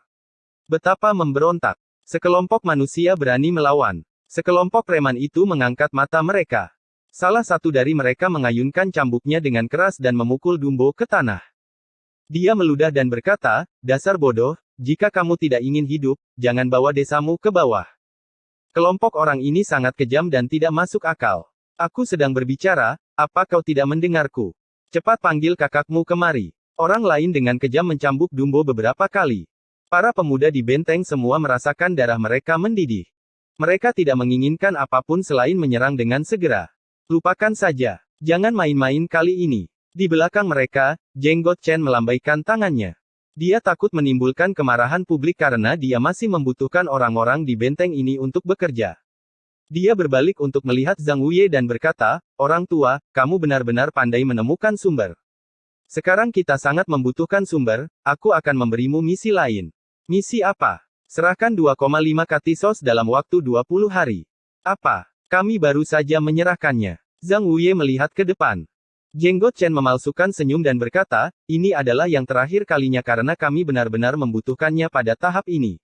Betapa memberontak. Sekelompok manusia berani melawan. Sekelompok preman itu mengangkat mata mereka. Salah satu dari mereka mengayunkan cambuknya dengan keras dan memukul Dumbo ke tanah. Dia meludah dan berkata, dasar bodoh, jika kamu tidak ingin hidup, jangan bawa desamu ke bawah. Kelompok orang ini sangat kejam dan tidak masuk akal. Aku sedang berbicara, apa kau tidak mendengarku? Cepat panggil kakakmu kemari. Orang lain dengan kejam mencambuk Dumbo beberapa kali. Para pemuda di benteng semua merasakan darah mereka mendidih. Mereka tidak menginginkan apapun selain menyerang dengan segera. Lupakan saja. Jangan main-main kali ini. Di belakang mereka, Jenggot Chen melambaikan tangannya. Dia takut menimbulkan kemarahan publik karena dia masih membutuhkan orang-orang di benteng ini untuk bekerja. Dia berbalik untuk melihat Zhang Wuye dan berkata, orang tua, kamu benar-benar pandai menemukan sumber. Sekarang kita sangat membutuhkan sumber, aku akan memberimu misi lain. Misi apa? Serahkan 2,5 katisos dalam waktu 20 hari. Apa? Kami baru saja menyerahkannya. Zhang Wuye melihat ke depan. Jenggot Chen memalsukan senyum dan berkata, ini adalah yang terakhir kalinya karena kami benar-benar membutuhkannya pada tahap ini.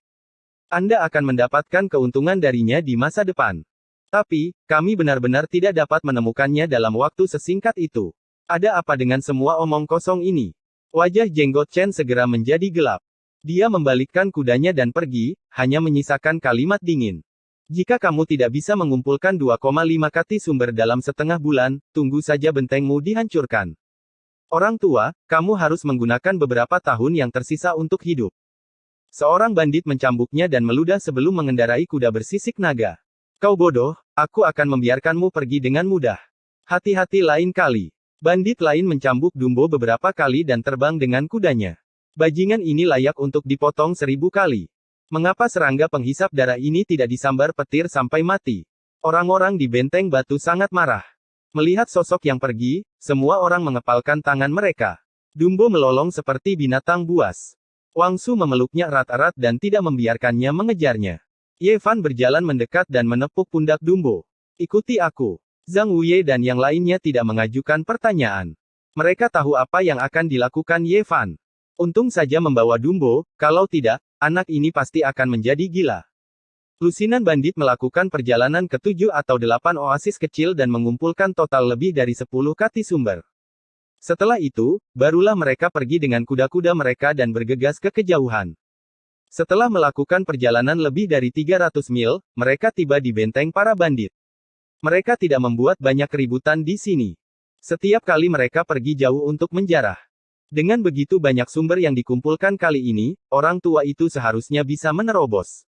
Anda akan mendapatkan keuntungan darinya di masa depan. Tapi, kami benar-benar tidak dapat menemukannya dalam waktu sesingkat itu. Ada apa dengan semua omong kosong ini? Wajah Jenggot Chen segera menjadi gelap. Dia membalikkan kudanya dan pergi, hanya menyisakan kalimat dingin. Jika kamu tidak bisa mengumpulkan 2,5 kati sumber dalam setengah bulan, tunggu saja bentengmu dihancurkan. Orang tua, kamu harus menggunakan beberapa tahun yang tersisa untuk hidup. Seorang bandit mencambuknya dan meludah sebelum mengendarai kuda bersisik naga. Kau bodoh, aku akan membiarkanmu pergi dengan mudah. Hati-hati lain kali. Bandit lain mencambuk Dumbo beberapa kali dan terbang dengan kudanya. Bajingan ini layak untuk dipotong 1000 kali. Mengapa serangga penghisap darah ini tidak disambar petir sampai mati? Orang-orang di benteng batu sangat marah. Melihat sosok yang pergi, semua orang mengepalkan tangan mereka. Dumbo melolong seperti binatang buas. Wang Su memeluknya erat-erat dan tidak membiarkannya mengejarnya. Ye Fan berjalan mendekat dan menepuk pundak Dumbo. Ikuti aku. Zhang Wuye dan yang lainnya tidak mengajukan pertanyaan. Mereka tahu apa yang akan dilakukan Ye Fan. Untung saja membawa Dumbo, kalau tidak, anak ini pasti akan menjadi gila. Lusinan bandit melakukan perjalanan ke 7 atau 8 oasis kecil dan mengumpulkan total lebih dari 10 kati sumber. Setelah itu, barulah mereka pergi dengan kuda-kuda mereka dan bergegas ke kejauhan. Setelah melakukan perjalanan lebih dari 300 mil, mereka tiba di benteng para bandit. Mereka tidak membuat banyak keributan di sini. Setiap kali mereka pergi jauh untuk menjarah. Dengan begitu banyak sumber yang dikumpulkan kali ini, orang tua itu seharusnya bisa menerobos.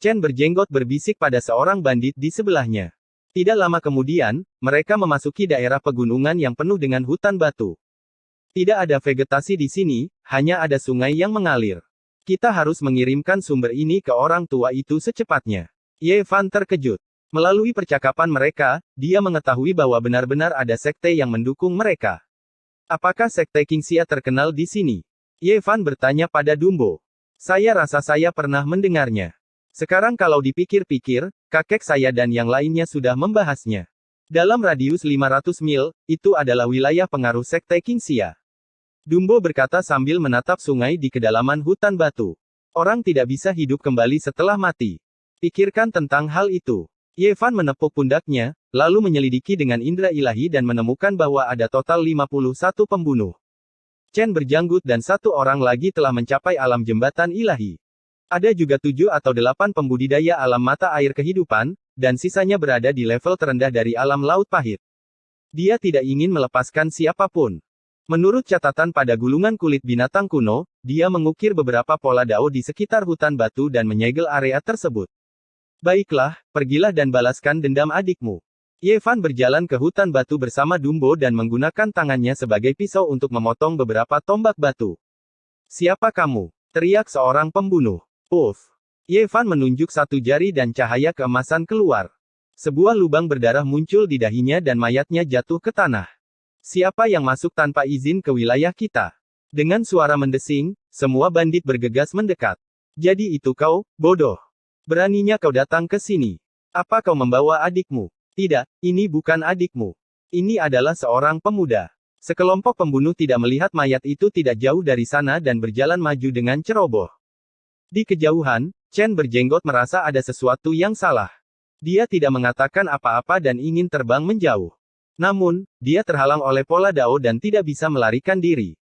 Chen berjenggot berbisik pada seorang bandit di sebelahnya. Tidak lama kemudian, mereka memasuki daerah pegunungan yang penuh dengan hutan batu. Tidak ada vegetasi di sini, hanya ada sungai yang mengalir. Kita harus mengirimkan sumber ini ke orang tua itu secepatnya. Ye Fan terkejut. Melalui percakapan mereka, dia mengetahui bahwa benar-benar ada sekte yang mendukung mereka. Apakah sekte Qingxia terkenal di sini? Ye Fan bertanya pada Dumbo. Saya rasa saya pernah mendengarnya. Sekarang kalau dipikir-pikir, kakek saya dan yang lainnya sudah membahasnya. Dalam radius 500 mil, itu adalah wilayah pengaruh sekte Qingxia. Dumbo berkata sambil menatap sungai di kedalaman hutan batu. Orang tidak bisa hidup kembali setelah mati. Pikirkan tentang hal itu. Ye Fan menepuk pundaknya, lalu menyelidiki dengan indera ilahi dan menemukan bahwa ada total 51 pembunuh. Chen berjanggut dan satu orang lagi telah mencapai alam jembatan ilahi. Ada juga 7 atau 8 pembudidaya alam mata air kehidupan, dan sisanya berada di level terendah dari alam laut pahit. Dia tidak ingin melepaskan siapapun. Menurut catatan pada gulungan kulit binatang kuno, dia mengukir beberapa pola dao di sekitar hutan batu dan menyegel area tersebut. Baiklah, pergilah dan balaskan dendam adikmu. Ye Fan berjalan ke hutan batu bersama Dumbo dan menggunakan tangannya sebagai pisau untuk memotong beberapa tombak batu. Siapa kamu? Teriak seorang pembunuh. Puff. Ye Fan menunjuk satu jari dan cahaya keemasan keluar. Sebuah lubang berdarah muncul di dahinya dan mayatnya jatuh ke tanah. Siapa yang masuk tanpa izin ke wilayah kita? Dengan suara mendesing, semua bandit bergegas mendekat. Jadi itu kau, bodoh. Beraninya kau datang ke sini. Apa kau membawa adikmu? Tidak, ini bukan adikmu. Ini adalah seorang pemuda. Sekelompok pembunuh tidak melihat mayat itu tidak jauh dari sana dan berjalan maju dengan ceroboh. Di kejauhan, Chen berjenggot merasa ada sesuatu yang salah. Dia tidak mengatakan apa-apa dan ingin terbang menjauh. Namun, dia terhalang oleh pola dao dan tidak bisa melarikan diri.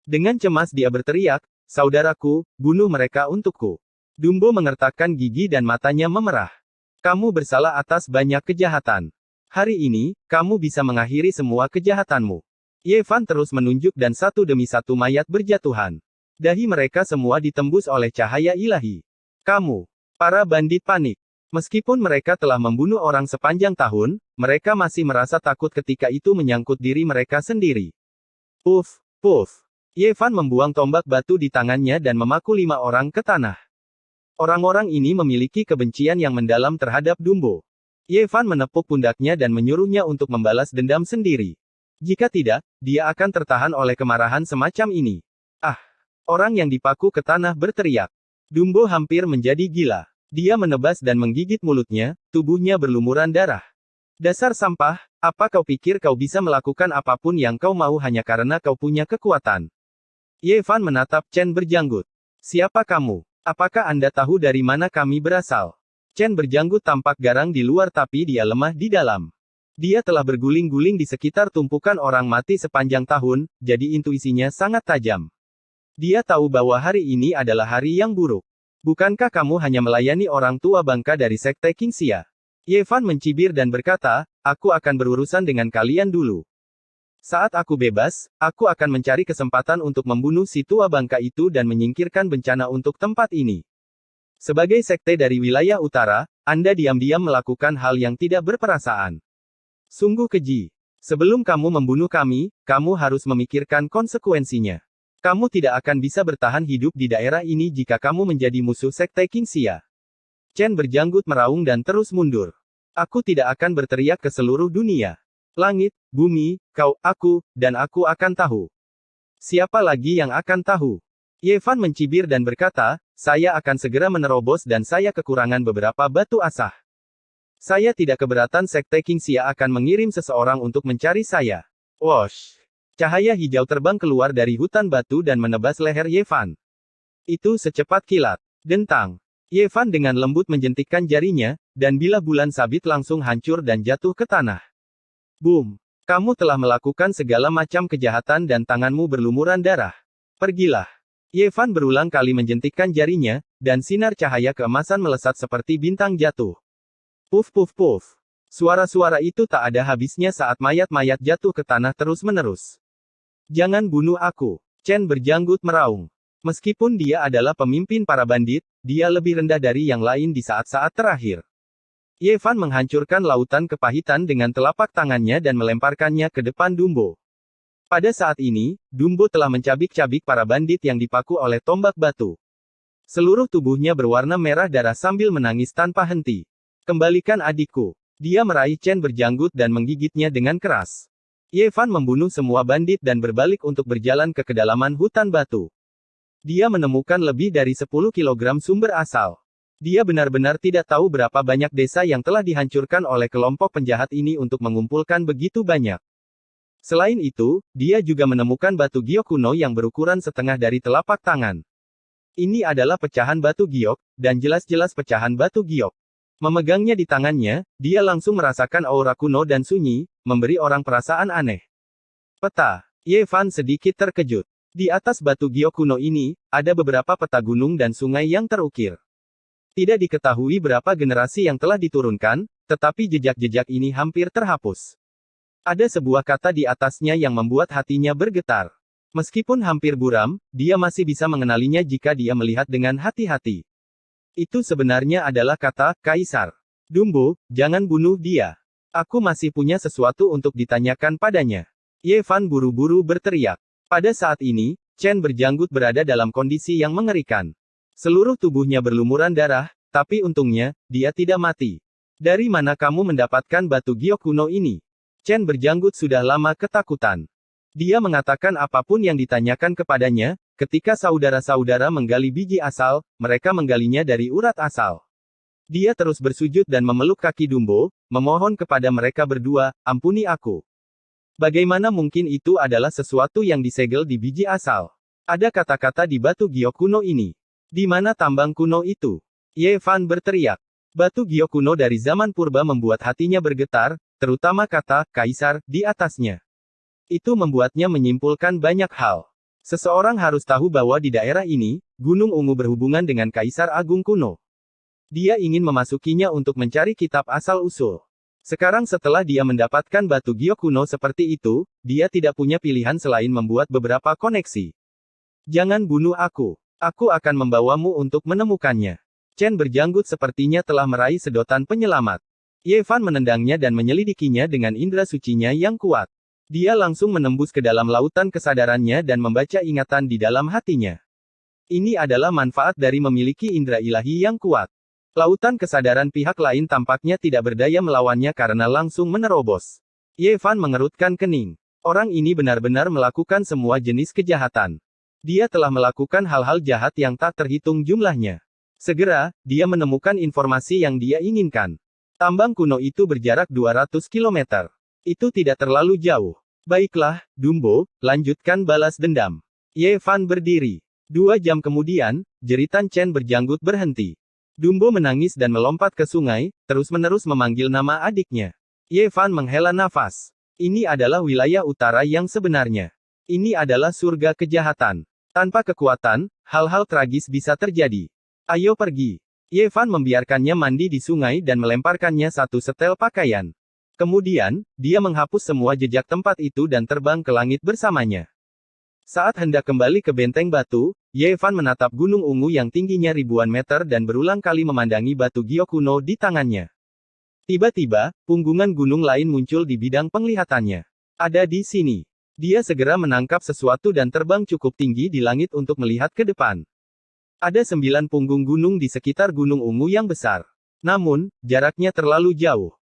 Dengan cemas dia berteriak, "Saudaraku, bunuh mereka untukku." Dumbo mengertakkan gigi dan matanya memerah. Kamu bersalah atas banyak kejahatan. Hari ini, kamu bisa mengakhiri semua kejahatanmu. Ye Fan terus menunjuk dan satu demi satu mayat berjatuhan. Dahi mereka semua ditembus oleh cahaya ilahi. Kamu, para bandit panik. Meskipun mereka telah membunuh orang sepanjang tahun, mereka masih merasa takut ketika itu menyangkut diri mereka sendiri. Puff, puff. Ye Fan membuang tombak batu di tangannya dan memaku 5 orang ke tanah. Orang-orang ini memiliki kebencian yang mendalam terhadap Dumbo. Ye Fan menepuk pundaknya dan menyuruhnya untuk membalas dendam sendiri. Jika tidak, dia akan tertahan oleh kemarahan semacam ini. Ah! Orang yang dipaku ke tanah berteriak. Dumbo hampir menjadi gila. Dia menebas dan menggigit mulutnya, tubuhnya berlumuran darah. Dasar sampah, apa kau pikir kau bisa melakukan apapun yang kau mau hanya karena kau punya kekuatan? Ye Fan menatap Chen berjanggut. Siapa kamu? Apakah Anda tahu dari mana kami berasal? Chen berjanggut tampak garang di luar tapi dia lemah di dalam. Dia telah berguling-guling di sekitar tumpukan orang mati sepanjang tahun, jadi intuisinya sangat tajam. Dia tahu bahwa hari ini adalah hari yang buruk. Bukankah kamu hanya melayani orang tua bangka dari Sekte Qingxia? Ye Fan mencibir dan berkata, aku akan berurusan dengan kalian dulu. Saat aku bebas, aku akan mencari kesempatan untuk membunuh si tua bangka itu dan menyingkirkan bencana untuk tempat ini. Sebagai sekte dari wilayah utara, Anda diam-diam melakukan hal yang tidak berperasaan. Sungguh keji. Sebelum kamu membunuh kami, kamu harus memikirkan konsekuensinya. Kamu tidak akan bisa bertahan hidup di daerah ini jika kamu menjadi musuh Sekte Qingxia. Chen berjanggut meraung dan terus mundur. Aku tidak akan berteriak ke seluruh dunia. Langit, bumi, kau, aku, dan aku akan tahu. Siapa lagi yang akan tahu? Ye Fan mencibir dan berkata, saya akan segera menerobos dan saya kekurangan beberapa batu asah. Saya tidak keberatan Sekte Qingxia akan mengirim seseorang untuk mencari saya. Wosh! Cahaya hijau terbang keluar dari hutan batu dan menebas leher Ye Fan. Itu secepat kilat. Dentang. Ye Fan dengan lembut menjentikkan jarinya, dan bilah bulan sabit langsung hancur dan jatuh ke tanah. Boom! Kamu telah melakukan segala macam kejahatan dan tanganmu berlumuran darah. Pergilah. Ye Fan berulang kali menjentikkan jarinya, dan sinar cahaya keemasan melesat seperti bintang jatuh. Puff puff puff. Suara-suara itu tak ada habisnya saat mayat-mayat jatuh ke tanah terus-menerus. Jangan bunuh aku. Chen berjanggut meraung. Meskipun dia adalah pemimpin para bandit, dia lebih rendah dari yang lain di saat-saat terakhir. Ye Fan menghancurkan lautan kepahitan dengan telapak tangannya dan melemparkannya ke depan Dumbo. Pada saat ini, Dumbo telah mencabik-cabik para bandit yang dipaku oleh tombak batu. Seluruh tubuhnya berwarna merah darah sambil menangis tanpa henti. Kembalikan adikku. Dia meraih Chen berjanggut dan menggigitnya dengan keras. Ye Fan membunuh semua bandit dan berbalik untuk berjalan ke kedalaman hutan batu. Dia menemukan lebih dari 10 kilogram sumber asal. Dia benar-benar tidak tahu berapa banyak desa yang telah dihancurkan oleh kelompok penjahat ini untuk mengumpulkan begitu banyak. Selain itu, dia juga menemukan batu giok kuno yang berukuran setengah dari telapak tangan. Ini adalah pecahan batu giok, dan jelas-jelas pecahan batu giok. Memegangnya di tangannya, dia langsung merasakan aura kuno dan sunyi, memberi orang perasaan aneh. Peta. Ye Fan sedikit terkejut. Di atas batu giok kuno ini, ada beberapa peta gunung dan sungai yang terukir. Tidak diketahui berapa generasi yang telah diturunkan, tetapi jejak-jejak ini hampir terhapus. Ada sebuah kata di atasnya yang membuat hatinya bergetar. Meskipun hampir buram, dia masih bisa mengenalinya jika dia melihat dengan hati-hati. Itu sebenarnya adalah kata, Kaisar. Dumbo, jangan bunuh dia. Aku masih punya sesuatu untuk ditanyakan padanya. Ye Fan buru-buru berteriak. Pada saat ini, Chen berjanggut berada dalam kondisi yang mengerikan. Seluruh tubuhnya berlumuran darah, tapi untungnya, dia tidak mati. Dari mana kamu mendapatkan batu giok kuno ini? Chen berjanggut sudah lama ketakutan. Dia mengatakan apapun yang ditanyakan kepadanya, ketika saudara-saudara menggali biji asal, mereka menggalinya dari urat asal. Dia terus bersujud dan memeluk kaki Dumbo, memohon kepada mereka berdua, ampuni aku. Bagaimana mungkin itu adalah sesuatu yang disegel di biji asal? Ada kata-kata di batu giok kuno ini. Di mana tambang kuno itu? Ye Fan berteriak. Batu giok kuno dari zaman purba membuat hatinya bergetar, terutama kata, Kaisar, di atasnya. Itu membuatnya menyimpulkan banyak hal. Seseorang harus tahu bahwa di daerah ini, Gunung Ungu berhubungan dengan Kaisar Agung kuno. Dia ingin memasukinya untuk mencari kitab asal-usul. Sekarang setelah dia mendapatkan batu giok kuno seperti itu, dia tidak punya pilihan selain membuat beberapa koneksi. Jangan bunuh aku. Aku akan membawamu untuk menemukannya. Chen berjanggut sepertinya telah meraih sedotan penyelamat. Ye Fan menendangnya dan menyelidikinya dengan indera sucinya yang kuat. Dia langsung menembus ke dalam lautan kesadarannya dan membaca ingatan di dalam hatinya. Ini adalah manfaat dari memiliki indera ilahi yang kuat. Lautan kesadaran pihak lain tampaknya tidak berdaya melawannya karena langsung menerobos. Ye Fan mengerutkan kening. Orang ini benar-benar melakukan semua jenis kejahatan. Dia telah melakukan hal-hal jahat yang tak terhitung jumlahnya. Segera, dia menemukan informasi yang dia inginkan. Tambang kuno itu berjarak 200 km. Itu tidak terlalu jauh. Baiklah, Dumbo, lanjutkan balas dendam. Ye Fan berdiri. 2 jam kemudian, jeritan Chen berjanggut berhenti. Dumbo menangis dan melompat ke sungai, terus-menerus memanggil nama adiknya. Ye Fan menghela nafas. Ini adalah wilayah utara yang sebenarnya. Ini adalah surga kejahatan. Tanpa kekuatan, hal-hal tragis bisa terjadi. Ayo pergi. Ye Fan membiarkannya mandi di sungai dan melemparkannya satu setel pakaian. Kemudian, dia menghapus semua jejak tempat itu dan terbang ke langit bersamanya. Saat hendak kembali ke benteng batu, Ye Fan menatap Gunung Ungu yang tingginya ribuan meter dan berulang kali memandangi batu giok kuno di tangannya. Tiba-tiba, punggungan gunung lain muncul di bidang penglihatannya. Ada di sini. Dia segera menangkap sesuatu dan terbang cukup tinggi di langit untuk melihat ke depan. Ada 9 punggung gunung di sekitar Gunung Ungu yang besar. Namun, jaraknya terlalu jauh.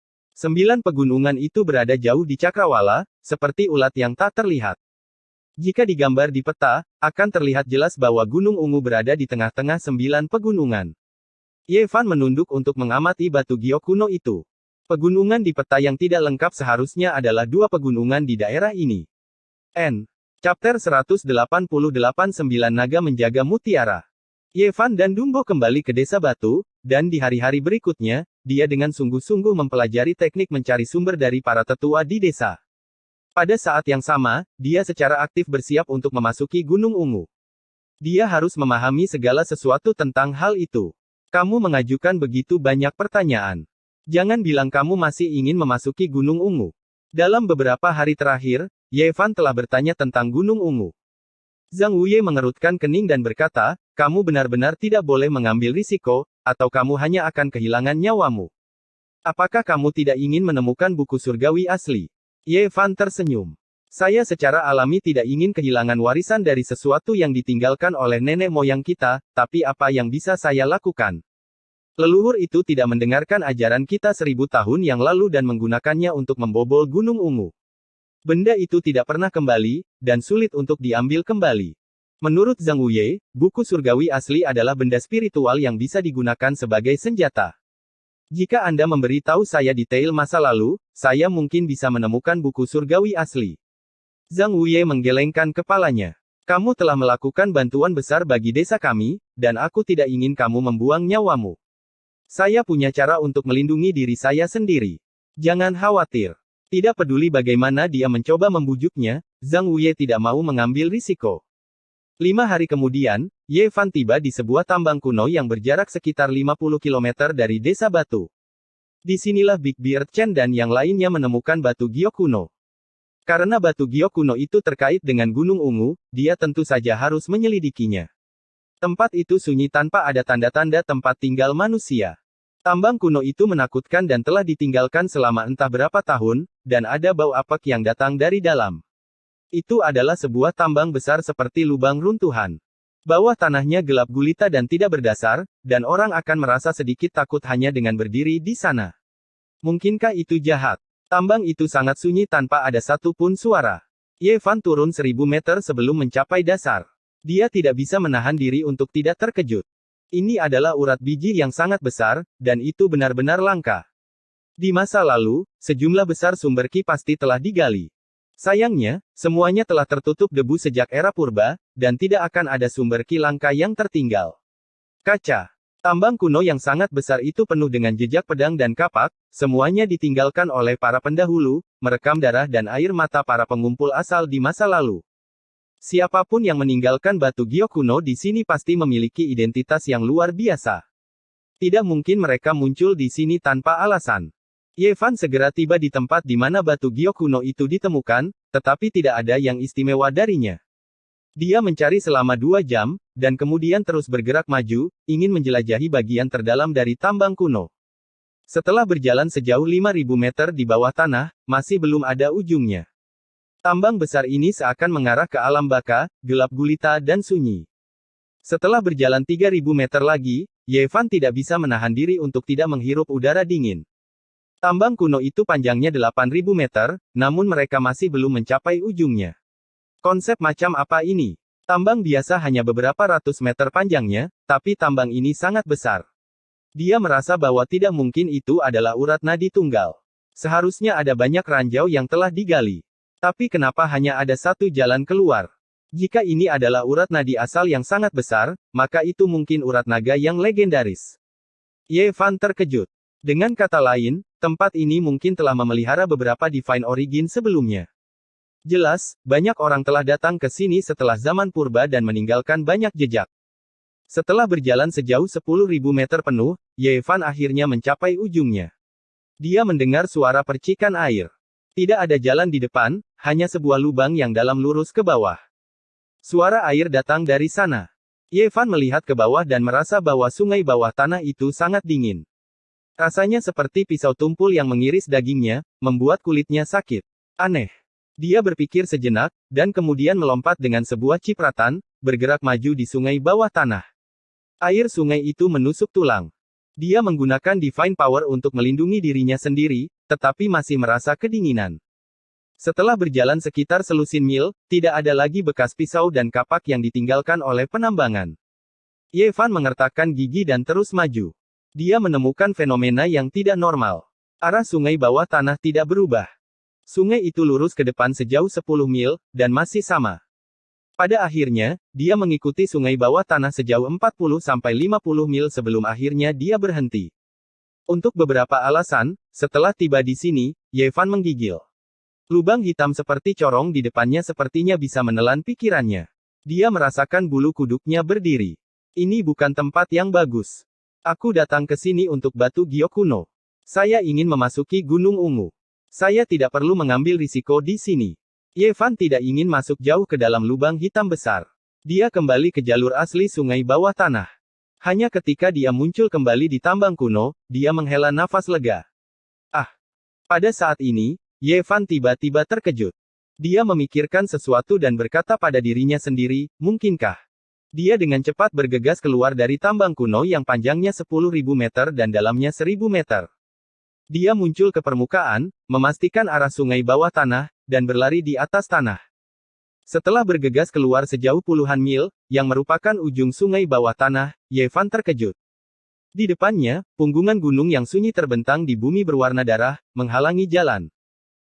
9 pegunungan itu berada jauh di cakrawala, seperti ulat yang tak terlihat. Jika digambar di peta, akan terlihat jelas bahwa Gunung Ungu berada di tengah-tengah 9 pegunungan. Ye Fan menunduk untuk mengamati batu giok kuno itu. Pegunungan di peta yang tidak lengkap seharusnya adalah 2 pegunungan di daerah ini. N. Chapter 188 9 Naga Menjaga Mutiara. Ye Fan dan Dumbo kembali ke desa batu, dan di hari-hari berikutnya, dia dengan sungguh-sungguh mempelajari teknik mencari sumber dari para tetua di desa. Pada saat yang sama, dia secara aktif bersiap untuk memasuki Gunung Ungu. Dia harus memahami segala sesuatu tentang hal itu. Kamu mengajukan begitu banyak pertanyaan. Jangan bilang kamu masih ingin memasuki Gunung Ungu. Dalam beberapa hari terakhir, Ye Fan telah bertanya tentang Gunung Ungu. Zhang Wuye mengerutkan kening dan berkata, kamu benar-benar tidak boleh mengambil risiko, atau kamu hanya akan kehilangan nyawamu. Apakah kamu tidak ingin menemukan buku surgawi asli? Ye Fan tersenyum. Saya secara alami tidak ingin kehilangan warisan dari sesuatu yang ditinggalkan oleh nenek moyang kita, tapi apa yang bisa saya lakukan? Leluhur itu tidak mendengarkan ajaran kita 1000 tahun yang lalu dan menggunakannya untuk membobol Gunung Ungu. Benda itu tidak pernah kembali, dan sulit untuk diambil kembali. Menurut Zhang Wuye, buku surgawi asli adalah benda spiritual yang bisa digunakan sebagai senjata. Jika Anda memberitahu saya detail masa lalu, saya mungkin bisa menemukan buku surgawi asli. Zhang Wuye menggelengkan kepalanya. Kamu telah melakukan bantuan besar bagi desa kami, dan aku tidak ingin kamu membuang nyawamu. Saya punya cara untuk melindungi diri saya sendiri. Jangan khawatir. Tidak peduli bagaimana dia mencoba membujuknya, Zhang Wuye tidak mau mengambil risiko. 5 hari kemudian, Ye Fan tiba di sebuah tambang kuno yang berjarak sekitar 50 km dari desa batu. Disinilah Big Beard Chen dan yang lainnya menemukan batu giok kuno. Karena batu giok kuno itu terkait dengan Gunung Ungu, dia tentu saja harus menyelidikinya. Tempat itu sunyi tanpa ada tanda-tanda tempat tinggal manusia. Tambang kuno itu menakutkan dan telah ditinggalkan selama entah berapa tahun, dan ada bau apek yang datang dari dalam. Itu adalah sebuah tambang besar seperti lubang runtuhan. Bawah tanahnya gelap gulita dan tidak berdasar, dan orang akan merasa sedikit takut hanya dengan berdiri di sana. Mungkinkah itu jahat? Tambang itu sangat sunyi tanpa ada satu pun suara. Ye Fan turun 1000 meter sebelum mencapai dasar. Dia tidak bisa menahan diri untuk tidak terkejut. Ini adalah urat biji yang sangat besar, dan itu benar-benar langka. Di masa lalu, sejumlah besar sumber ki pasti telah digali. Sayangnya, semuanya telah tertutup debu sejak era purba, dan tidak akan ada sumber ki langka yang tertinggal. Kaca. Tambang kuno yang sangat besar itu penuh dengan jejak pedang dan kapak, semuanya ditinggalkan oleh para pendahulu, merekam darah dan air mata para pengumpul asal di masa lalu. Siapapun yang meninggalkan batu giok kuno di sini pasti memiliki identitas yang luar biasa. Tidak mungkin mereka muncul di sini tanpa alasan. Ye Fan segera tiba di tempat di mana batu giok kuno itu ditemukan, tetapi tidak ada yang istimewa darinya. Dia mencari selama 2 jam, dan kemudian terus bergerak maju, ingin menjelajahi bagian terdalam dari tambang kuno. Setelah berjalan sejauh 5000 meter di bawah tanah, masih belum ada ujungnya. Tambang besar ini seakan mengarah ke alam baka, gelap gulita dan sunyi. Setelah berjalan 3000 meter lagi, Ye Fan tidak bisa menahan diri untuk tidak menghirup udara dingin. Tambang kuno itu panjangnya 8000 meter, namun mereka masih belum mencapai ujungnya. Konsep macam apa ini? Tambang biasa hanya beberapa ratus meter panjangnya, tapi tambang ini sangat besar. Dia merasa bahwa tidak mungkin itu adalah urat nadi tunggal. Seharusnya ada banyak ranjau yang telah digali. Tapi kenapa hanya ada satu jalan keluar? Jika ini adalah urat nadi asal yang sangat besar, maka itu mungkin urat naga yang legendaris. Ye Fan terkejut. Dengan kata lain, tempat ini mungkin telah memelihara beberapa Divine Origin sebelumnya. Jelas, banyak orang telah datang ke sini setelah zaman purba dan meninggalkan banyak jejak. Setelah berjalan sejauh 10.000 meter penuh, Ye Fan akhirnya mencapai ujungnya. Dia mendengar suara percikan air. Tidak ada jalan di depan, hanya sebuah lubang yang dalam lurus ke bawah. Suara air datang dari sana. Ye Fan melihat ke bawah dan merasa bahwa sungai bawah tanah itu sangat dingin. Rasanya seperti pisau tumpul yang mengiris dagingnya, membuat kulitnya sakit. Aneh. Dia berpikir sejenak, dan kemudian melompat dengan sebuah cipratan, bergerak maju di sungai bawah tanah. Air sungai itu menusuk tulang. Dia menggunakan Divine Power untuk melindungi dirinya sendiri, tetapi masih merasa kedinginan. Setelah berjalan sekitar selusin mil, tidak ada lagi bekas pisau dan kapak yang ditinggalkan oleh penambangan. Ye Fan mengertakkan gigi dan terus maju. Dia menemukan fenomena yang tidak normal. Arah sungai bawah tanah tidak berubah. Sungai itu lurus ke depan sejauh 10 mil, dan masih sama. Pada akhirnya, dia mengikuti sungai bawah tanah sejauh 40-50 mil sebelum akhirnya dia berhenti. Untuk beberapa alasan, setelah tiba di sini, Ye Fan menggigil. Lubang hitam seperti corong di depannya sepertinya bisa menelan pikirannya. Dia merasakan bulu kuduknya berdiri. Ini bukan tempat yang bagus. Aku datang ke sini untuk batu giok kuno. Saya ingin memasuki Gunung Ungu. Saya tidak perlu mengambil risiko di sini. Ye Fan tidak ingin masuk jauh ke dalam lubang hitam besar. Dia kembali ke jalur asli sungai bawah tanah. Hanya ketika dia muncul kembali di tambang kuno, dia menghela nafas lega. Ah! Pada saat ini, Ye Fan tiba-tiba terkejut. Dia memikirkan sesuatu dan berkata pada dirinya sendiri, mungkinkah? Dia dengan cepat bergegas keluar dari tambang kuno yang panjangnya 10.000 meter dan dalamnya 1.000 meter. Dia muncul ke permukaan, memastikan arah sungai bawah tanah, dan berlari di atas tanah. Setelah bergegas keluar sejauh puluhan mil, yang merupakan ujung sungai bawah tanah, Ye Fan terkejut. Di depannya, punggungan gunung yang sunyi terbentang di bumi berwarna darah, menghalangi jalan.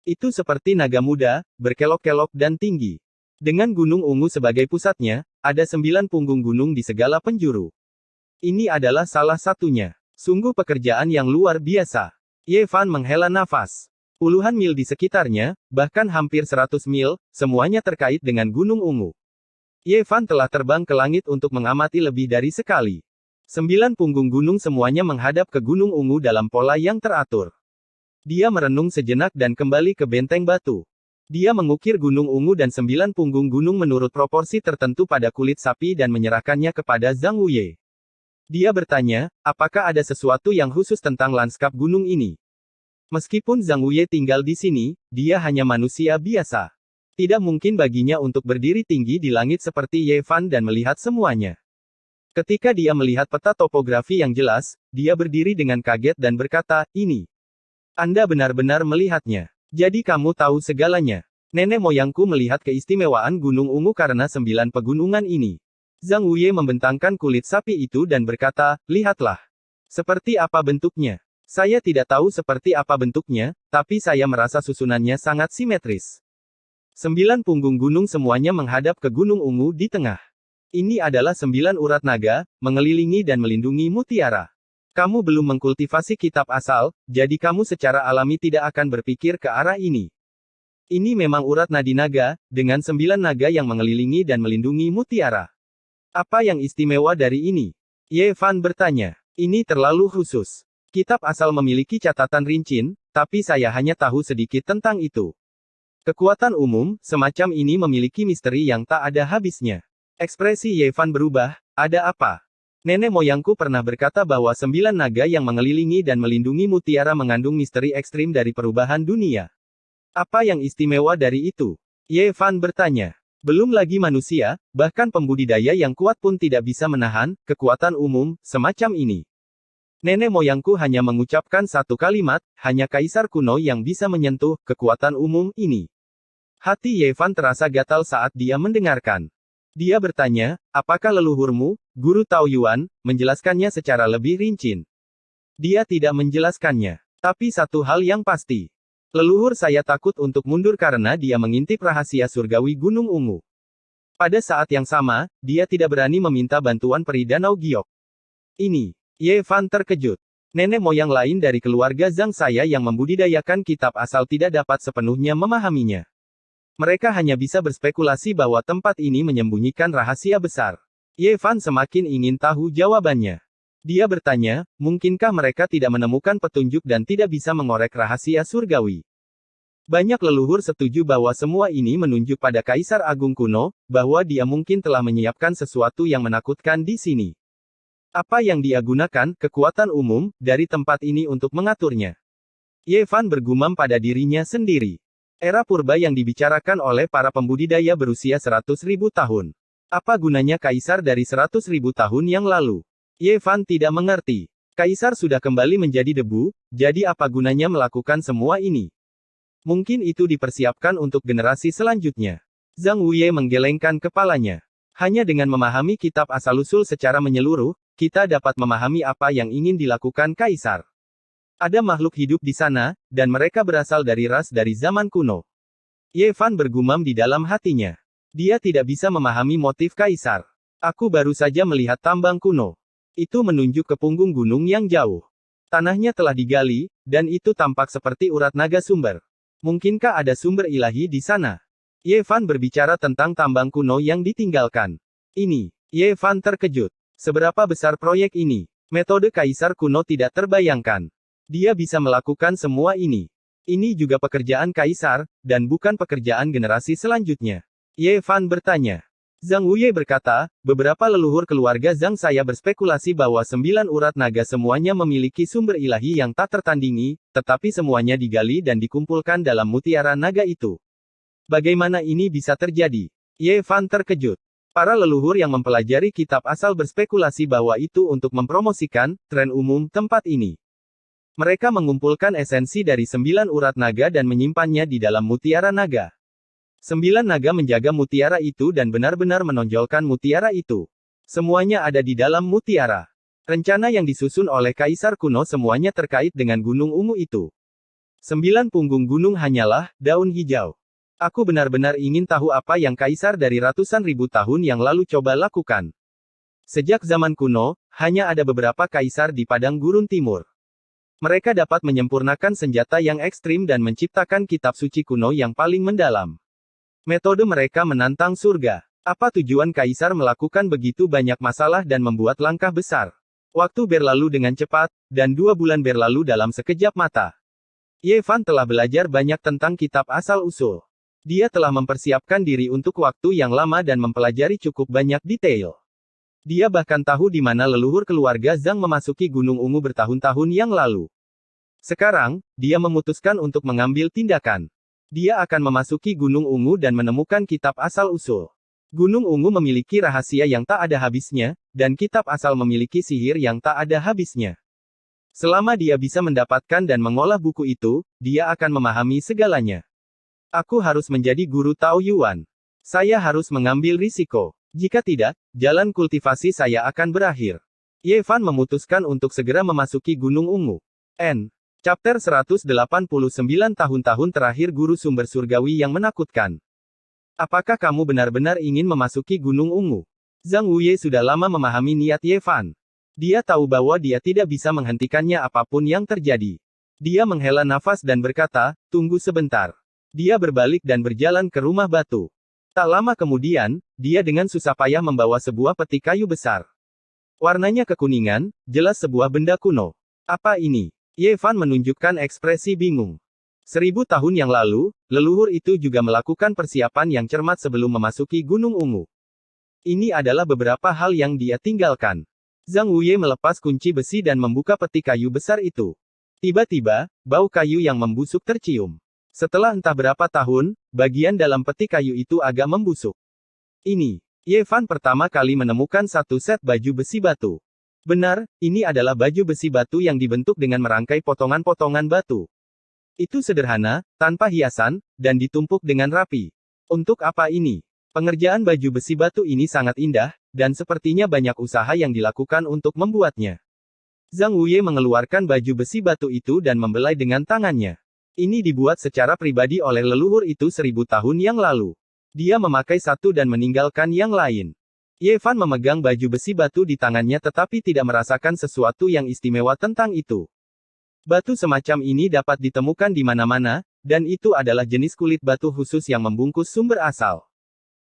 Itu seperti naga muda, berkelok-kelok dan tinggi. Dengan Gunung Ungu sebagai pusatnya, ada 9 punggung gunung di segala penjuru. Ini adalah salah satunya. Sungguh pekerjaan yang luar biasa. Ye Fan menghela nafas. Puluhan mil di sekitarnya, bahkan hampir 100 mil, semuanya terkait dengan Gunung Ungu. Ye Fan telah terbang ke langit untuk mengamati lebih dari sekali. 9 punggung gunung semuanya menghadap ke Gunung Ungu dalam pola yang teratur. Dia merenung sejenak dan kembali ke benteng batu. Dia mengukir Gunung Ungu dan 9 punggung gunung menurut proporsi tertentu pada kulit sapi dan menyerahkannya kepada Zhang Wuye. Dia bertanya, apakah ada sesuatu yang khusus tentang lanskap gunung ini? Meskipun Zhang Wuye tinggal di sini, dia hanya manusia biasa. Tidak mungkin baginya untuk berdiri tinggi di langit seperti Ye Fan dan melihat semuanya. Ketika dia melihat peta topografi yang jelas, dia berdiri dengan kaget dan berkata, ini. Anda benar-benar melihatnya. Jadi kamu tahu segalanya. Nenek moyangku melihat keistimewaan Gunung Ungu karena 9 pegunungan ini. Zhang Wuye membentangkan kulit sapi itu dan berkata, lihatlah. Seperti apa bentuknya? Saya tidak tahu seperti apa bentuknya, tapi saya merasa susunannya sangat simetris. 9 punggung gunung semuanya menghadap ke Gunung Ungu di tengah. Ini adalah 9 urat naga, mengelilingi dan melindungi mutiara. Kamu belum mengkultivasi kitab asal, jadi kamu secara alami tidak akan berpikir ke arah ini. Ini memang urat nadi naga, dengan 9 naga yang mengelilingi dan melindungi mutiara. Apa yang istimewa dari ini? Ye Fan bertanya. Ini terlalu khusus. Kitab asal memiliki catatan rincian, tapi saya hanya tahu sedikit tentang itu. Kekuatan umum, semacam ini memiliki misteri yang tak ada habisnya. Ekspresi Ye Fan berubah, ada apa? Nenek moyangku pernah berkata bahwa 9 naga yang mengelilingi dan melindungi mutiara mengandung misteri ekstrim dari perubahan dunia. Apa yang istimewa dari itu? Ye Fan bertanya. Belum lagi manusia, bahkan pembudidaya yang kuat pun tidak bisa menahan kekuatan umum semacam ini. Nenek moyangku hanya mengucapkan satu kalimat, hanya kaisar kuno yang bisa menyentuh kekuatan umum ini. Hati Ye Fan terasa gatal saat dia mendengarkan. Dia bertanya, apakah leluhurmu, Guru Tao Yuan, menjelaskannya secara lebih rinci? Dia tidak menjelaskannya. Tapi satu hal yang pasti. Leluhur saya takut untuk mundur karena dia mengintip rahasia surgawi Gunung Ungu. Pada saat yang sama, dia tidak berani meminta bantuan peri Danau Giok. Ini. Ye Fan terkejut. Nenek moyang lain dari keluarga Zhang saya yang membudidayakan kitab asal tidak dapat sepenuhnya memahaminya. Mereka hanya bisa berspekulasi bahwa tempat ini menyembunyikan rahasia besar. Ye Fan semakin ingin tahu jawabannya. Dia bertanya, mungkinkah mereka tidak menemukan petunjuk dan tidak bisa mengorek rahasia surgawi? Banyak leluhur setuju bahwa semua ini menunjuk pada Kaisar Agung kuno, bahwa dia mungkin telah menyiapkan sesuatu yang menakutkan di sini. Apa yang dia gunakan, kekuatan umum, dari tempat ini untuk mengaturnya? Ye Fan bergumam pada dirinya sendiri. Era purba yang dibicarakan oleh para pembudidaya berusia 100.000 tahun. Apa gunanya kaisar dari 100.000 tahun yang lalu? Ye Fan tidak mengerti. Kaisar sudah kembali menjadi debu, jadi apa gunanya melakukan semua ini? Mungkin itu dipersiapkan untuk generasi selanjutnya. Zhang Wuye menggelengkan kepalanya. Hanya dengan memahami kitab asal-usul secara menyeluruh, kita dapat memahami apa yang ingin dilakukan kaisar. Ada makhluk hidup di sana, dan mereka berasal dari ras dari zaman kuno. Ye Fan bergumam di dalam hatinya. Dia tidak bisa memahami motif kaisar. Aku baru saja melihat tambang kuno. Itu menunjuk ke punggung gunung yang jauh. Tanahnya telah digali, dan itu tampak seperti urat naga sumber. Mungkinkah ada sumber ilahi di sana? Ye Fan berbicara tentang tambang kuno yang ditinggalkan. Ini. Ye Fan terkejut. Seberapa besar proyek ini? Metode kaisar kuno tidak terbayangkan. Dia bisa melakukan semua ini. Ini juga pekerjaan kaisar, dan bukan pekerjaan generasi selanjutnya. Ye Fan bertanya. Zhang Wuye berkata, beberapa leluhur keluarga Zhang saya berspekulasi bahwa 9 urat naga semuanya memiliki sumber ilahi yang tak tertandingi, tetapi semuanya digali dan dikumpulkan dalam mutiara naga itu. Bagaimana ini bisa terjadi? Ye Fan terkejut. Para leluhur yang mempelajari kitab asal berspekulasi bahwa itu untuk mempromosikan tren umum tempat ini. Mereka mengumpulkan esensi dari 9 urat naga dan menyimpannya di dalam mutiara naga. 9 naga menjaga mutiara itu dan benar-benar menonjolkan mutiara itu. Semuanya ada di dalam mutiara. Rencana yang disusun oleh Kaisar kuno semuanya terkait dengan Gunung Ungu itu. 9 punggung gunung hanyalah daun hijau. Aku benar-benar ingin tahu apa yang kaisar dari ratusan ribu tahun yang lalu coba lakukan. Sejak zaman kuno, hanya ada beberapa kaisar di padang gurun timur. Mereka dapat menyempurnakan senjata yang ekstrim dan menciptakan kitab suci kuno yang paling mendalam. Metode mereka menantang surga. Apa tujuan kaisar melakukan begitu banyak masalah dan membuat langkah besar? Waktu berlalu dengan cepat, dan 2 bulan berlalu dalam sekejap mata. Ye Fan telah belajar banyak tentang kitab asal-usul. Dia telah mempersiapkan diri untuk waktu yang lama dan mempelajari cukup banyak detail. Dia bahkan tahu di mana leluhur keluarga Zhang memasuki Gunung Ungu bertahun-tahun yang lalu. Sekarang, dia memutuskan untuk mengambil tindakan. Dia akan memasuki Gunung Ungu dan menemukan kitab asal-usul. Gunung Ungu memiliki rahasia yang tak ada habisnya, dan kitab asal memiliki sihir yang tak ada habisnya. Selama dia bisa mendapatkan dan mengolah buku itu, dia akan memahami segalanya. Aku harus menjadi guru Tao Yuan. Saya harus mengambil risiko. Jika tidak, jalan kultivasi saya akan berakhir. Ye Fan memutuskan untuk segera memasuki Gunung Ungu. N. Chapter 189 Tahun-tahun terakhir Guru Sumber Surgawi yang menakutkan. Apakah kamu benar-benar ingin memasuki Gunung Ungu? Zhang Wuye sudah lama memahami niat Ye Fan. Dia tahu bahwa dia tidak bisa menghentikannya apapun yang terjadi. Dia menghela nafas dan berkata, tunggu sebentar. Dia berbalik dan berjalan ke rumah batu. Tak lama kemudian, dia dengan susah payah membawa sebuah peti kayu besar. Warnanya kekuningan, jelas sebuah benda kuno. Apa ini? Ye Fan menunjukkan ekspresi bingung. 1000 tahun yang lalu, leluhur itu juga melakukan persiapan yang cermat sebelum memasuki Gunung Ungu. Ini adalah beberapa hal yang dia tinggalkan. Zhang Wuye melepas kunci besi dan membuka peti kayu besar itu. Tiba-tiba, bau kayu yang membusuk tercium. Setelah entah berapa tahun, bagian dalam peti kayu itu agak membusuk. Ini, Ye Fan pertama kali menemukan satu set baju besi batu. Benar, ini adalah baju besi batu yang dibentuk dengan merangkai potongan-potongan batu. Itu sederhana, tanpa hiasan, dan ditumpuk dengan rapi. Untuk apa ini? Pengerjaan baju besi batu ini sangat indah, dan sepertinya banyak usaha yang dilakukan untuk membuatnya. Zhang Wuye mengeluarkan baju besi batu itu dan membelai dengan tangannya. Ini dibuat secara pribadi oleh leluhur itu 1000 tahun yang lalu. Dia memakai satu dan meninggalkan yang lain. Ye Fan memegang baju besi batu di tangannya tetapi tidak merasakan sesuatu yang istimewa tentang itu. Batu semacam ini dapat ditemukan di mana-mana, dan itu adalah jenis kulit batu khusus yang membungkus sumber asal.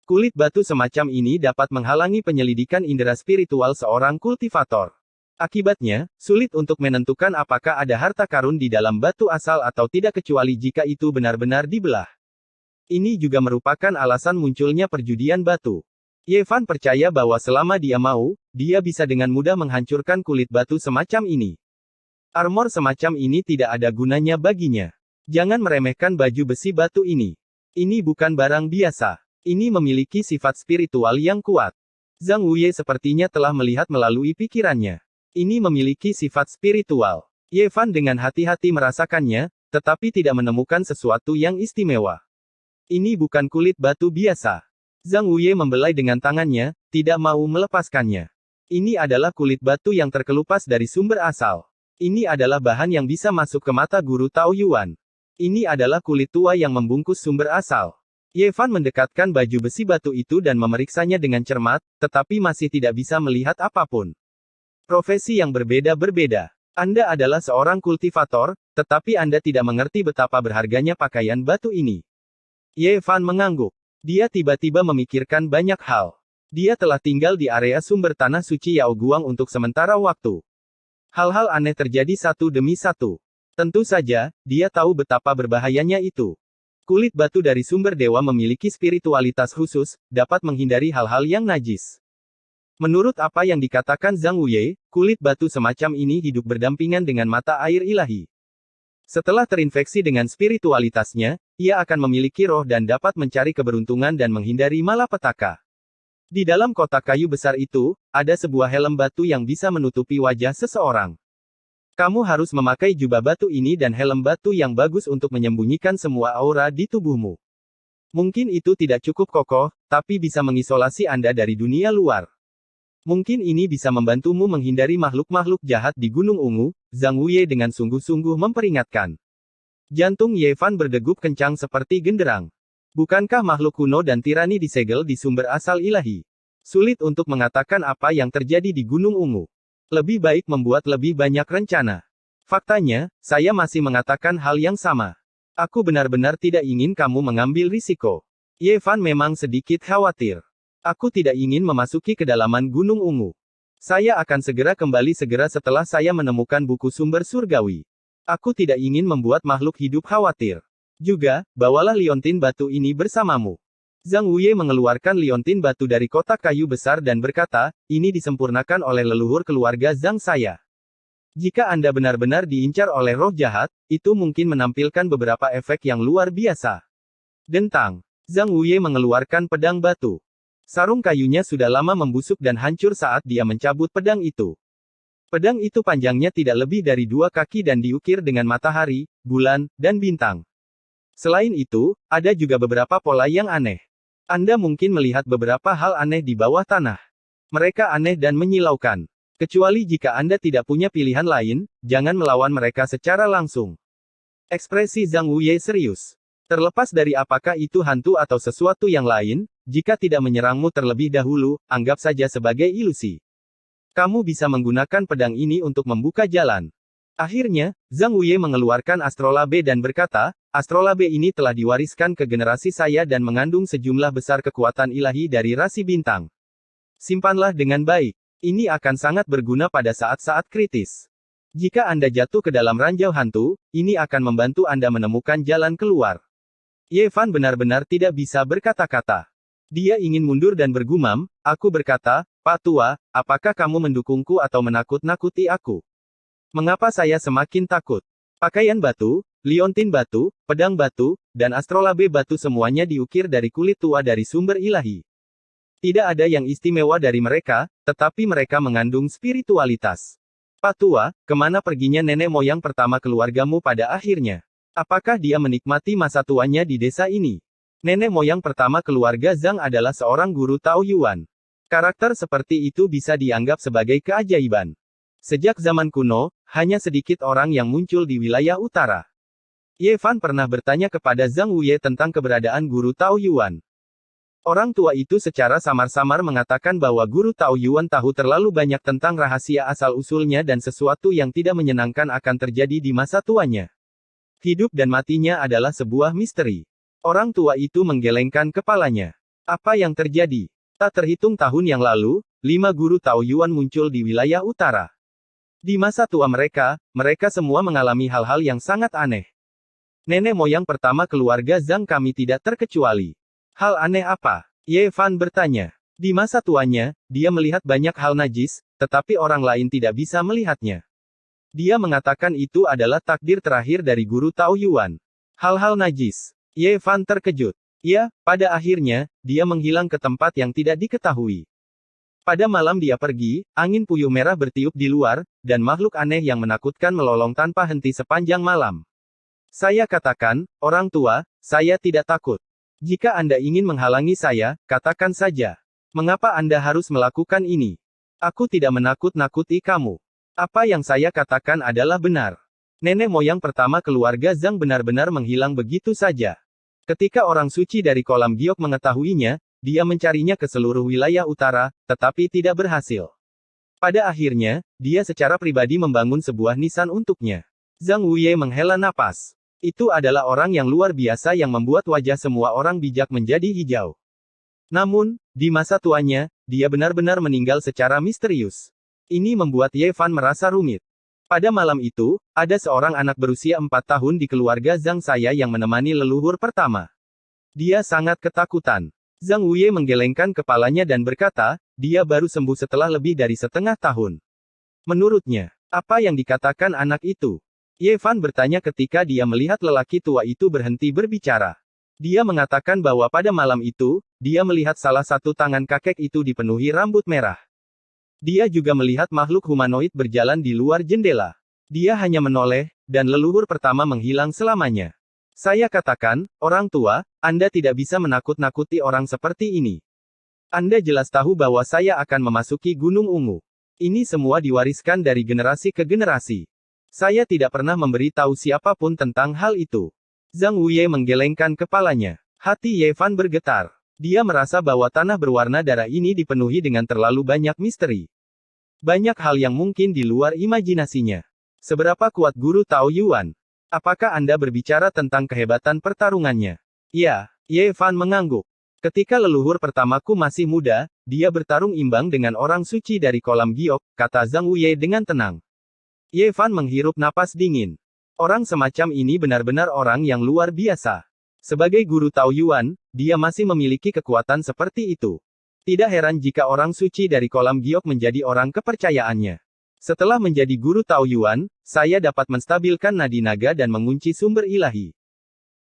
Kulit batu semacam ini dapat menghalangi penyelidikan indera spiritual seorang kultivator. Akibatnya, sulit untuk menentukan apakah ada harta karun di dalam batu asal atau tidak kecuali jika itu benar-benar dibelah. Ini juga merupakan alasan munculnya perjudian batu. Ye Fan percaya bahwa selama dia mau, dia bisa dengan mudah menghancurkan kulit batu semacam ini. Armor semacam ini tidak ada gunanya baginya. Jangan meremehkan baju besi batu ini. Ini bukan barang biasa. Ini memiliki sifat spiritual yang kuat. Zhang Wuye sepertinya telah melihat melalui pikirannya. Ini memiliki sifat spiritual. Ye Fan dengan hati-hati merasakannya, tetapi tidak menemukan sesuatu yang istimewa. Ini bukan kulit batu biasa. Zhang Wuye membelai dengan tangannya, tidak mau melepaskannya. Ini adalah kulit batu yang terkelupas dari sumber asal. Ini adalah bahan yang bisa masuk ke mata guru Tao Yuan. Ini adalah kulit tua yang membungkus sumber asal. Ye Fan mendekatkan baju besi batu itu dan memeriksanya dengan cermat, tetapi masih tidak bisa melihat apapun. Profesi yang berbeda-berbeda. Anda adalah seorang kultivator, tetapi Anda tidak mengerti betapa berharganya pakaian batu ini. Ye Fan mengangguk. Dia tiba-tiba memikirkan banyak hal. Dia telah tinggal di area sumber tanah suci Yao Guang untuk sementara waktu. Hal-hal aneh terjadi satu demi satu. Tentu saja, dia tahu betapa berbahayanya itu. Kulit batu dari sumber dewa memiliki spiritualitas khusus, dapat menghindari hal-hal yang najis. Menurut apa yang dikatakan Zhang Wuye, kulit batu semacam ini hidup berdampingan dengan mata air ilahi. Setelah terinfeksi dengan spiritualitasnya, ia akan memiliki roh dan dapat mencari keberuntungan dan menghindari malapetaka. Di dalam kotak kayu besar itu, ada sebuah helm batu yang bisa menutupi wajah seseorang. Kamu harus memakai jubah batu ini dan helm batu yang bagus untuk menyembunyikan semua aura di tubuhmu. Mungkin itu tidak cukup kokoh, tapi bisa mengisolasi Anda dari dunia luar. Mungkin ini bisa membantumu menghindari makhluk-makhluk jahat di Gunung Ungu, Zhang Wuye dengan sungguh-sungguh memperingatkan. Jantung Ye Fan berdegup kencang seperti genderang. Bukankah makhluk kuno dan tirani disegel di sumber asal ilahi? Sulit untuk mengatakan apa yang terjadi di Gunung Ungu. Lebih baik membuat lebih banyak rencana. Faktanya, saya masih mengatakan hal yang sama. Aku benar-benar tidak ingin kamu mengambil risiko. Ye Fan memang sedikit khawatir. Aku tidak ingin memasuki kedalaman Gunung Ungu. Saya akan segera kembali segera setelah saya menemukan buku sumber surgawi. Aku tidak ingin membuat makhluk hidup khawatir. Juga, bawalah liontin batu ini bersamamu. Zhang Wuye mengeluarkan liontin batu dari kotak kayu besar dan berkata, ini disempurnakan oleh leluhur keluarga Zhang saya. Jika Anda benar-benar diincar oleh roh jahat, itu mungkin menampilkan beberapa efek yang luar biasa. Dentang. Zhang Wuye mengeluarkan pedang batu. Sarung kayunya sudah lama membusuk dan hancur saat dia mencabut pedang itu. Pedang itu panjangnya tidak lebih dari 2 kaki dan diukir dengan matahari, bulan, dan bintang. Selain itu, ada juga beberapa pola yang aneh. Anda mungkin melihat beberapa hal aneh di bawah tanah. Mereka aneh dan menyilaukan. Kecuali jika Anda tidak punya pilihan lain, jangan melawan mereka secara langsung. Ekspresi Zhang Wuye serius. Terlepas dari apakah itu hantu atau sesuatu yang lain, jika tidak menyerangmu terlebih dahulu, anggap saja sebagai ilusi. Kamu bisa menggunakan pedang ini untuk membuka jalan. Akhirnya, Zhang Wuye mengeluarkan astrolabe dan berkata, astrolabe ini telah diwariskan ke generasi saya dan mengandung sejumlah besar kekuatan ilahi dari rasi bintang. Simpanlah dengan baik. Ini akan sangat berguna pada saat-saat kritis. Jika Anda jatuh ke dalam ranjau hantu, ini akan membantu Anda menemukan jalan keluar. Ye Fan benar-benar tidak bisa berkata-kata. Dia ingin mundur dan bergumam, aku berkata, Pak Tua, apakah kamu mendukungku atau menakut-nakuti aku? Mengapa saya semakin takut? Pakaian batu, liontin batu, pedang batu, dan astrolabe batu semuanya diukir dari kulit tua dari sumber ilahi. Tidak ada yang istimewa dari mereka, tetapi mereka mengandung spiritualitas. Pak Tua, kemana perginya nenek moyang pertama keluargamu pada akhirnya? Apakah dia menikmati masa tuanya di desa ini? Nenek moyang pertama keluarga Zhang adalah seorang guru Tao Yuan. Karakter seperti itu bisa dianggap sebagai keajaiban. Sejak zaman kuno, hanya sedikit orang yang muncul di wilayah utara. Ye Fan pernah bertanya kepada Zhang Wuye tentang keberadaan guru Tao Yuan. Orang tua itu secara samar-samar mengatakan bahwa guru Tao Yuan tahu terlalu banyak tentang rahasia asal-usulnya dan sesuatu yang tidak menyenangkan akan terjadi di masa tuanya. Hidup dan matinya adalah sebuah misteri. Orang tua itu menggelengkan kepalanya. Apa yang terjadi? Tak terhitung tahun yang lalu, 5 guru Tao Yuan muncul di wilayah utara. Di masa tua mereka, mereka semua mengalami hal-hal yang sangat aneh. Nenek moyang pertama keluarga Zhang kami tidak terkecuali. Hal aneh apa? Ye Fan bertanya. Di masa tuanya, dia melihat banyak hal najis, tetapi orang lain tidak bisa melihatnya. Dia mengatakan itu adalah takdir terakhir dari guru Tao Yuan. Hal-hal najis. Ye Fan terkejut. Ya, pada akhirnya, dia menghilang ke tempat yang tidak diketahui. Pada malam dia pergi, angin puyuh merah bertiup di luar, dan makhluk aneh yang menakutkan melolong tanpa henti sepanjang malam. Saya katakan, orang tua, saya tidak takut. Jika Anda ingin menghalangi saya, katakan saja. Mengapa Anda harus melakukan ini? Aku tidak menakut-nakuti kamu. Apa yang saya katakan adalah benar. Nenek moyang pertama keluarga Zhang benar-benar menghilang begitu saja. Ketika orang suci dari kolam giok mengetahuinya, dia mencarinya ke seluruh wilayah utara, tetapi tidak berhasil. Pada akhirnya, dia secara pribadi membangun sebuah nisan untuknya. Zhang Wuye menghela napas. Itu adalah orang yang luar biasa yang membuat wajah semua orang bijak menjadi hijau. Namun, di masa tuanya, dia benar-benar meninggal secara misterius. Ini membuat Ye Fan merasa rumit. Pada malam itu, ada seorang anak berusia 4 tahun di keluarga Zhang saya yang menemani leluhur pertama. Dia sangat ketakutan. Zhang Wuye menggelengkan kepalanya dan berkata, dia baru sembuh setelah lebih dari setengah tahun. Menurutnya, apa yang dikatakan anak itu? Ye Fan bertanya ketika dia melihat lelaki tua itu berhenti berbicara. Dia mengatakan bahwa pada malam itu, dia melihat salah satu tangan kakek itu dipenuhi rambut merah. Dia juga melihat makhluk humanoid berjalan di luar jendela. Dia hanya menoleh, dan leluhur pertama menghilang selamanya. Saya katakan, orang tua, Anda tidak bisa menakut-nakuti orang seperti ini. Anda jelas tahu bahwa saya akan memasuki Gunung Ungu. Ini semua diwariskan dari generasi ke generasi. Saya tidak pernah memberi tahu siapapun tentang hal itu. Zhang Wuye menggelengkan kepalanya. Hati Ye Fan bergetar. Dia merasa bahwa tanah berwarna darah ini dipenuhi dengan terlalu banyak misteri. Banyak hal yang mungkin di luar imajinasinya. Seberapa kuat Guru Tao Yuan? Apakah Anda berbicara tentang kehebatan pertarungannya? Ya, Ye Fan mengangguk. Ketika leluhur pertamaku masih muda, dia bertarung imbang dengan orang suci dari kolam giok, kata Zhang Wuye dengan tenang. Ye Fan menghirup napas dingin. Orang semacam ini benar-benar orang yang luar biasa. Sebagai Guru Tao Yuan, dia masih memiliki kekuatan seperti itu. Tidak heran jika orang suci dari kolam giok menjadi orang kepercayaannya. Setelah menjadi Guru Tao Yuan, saya dapat menstabilkan nadi naga dan mengunci sumber ilahi.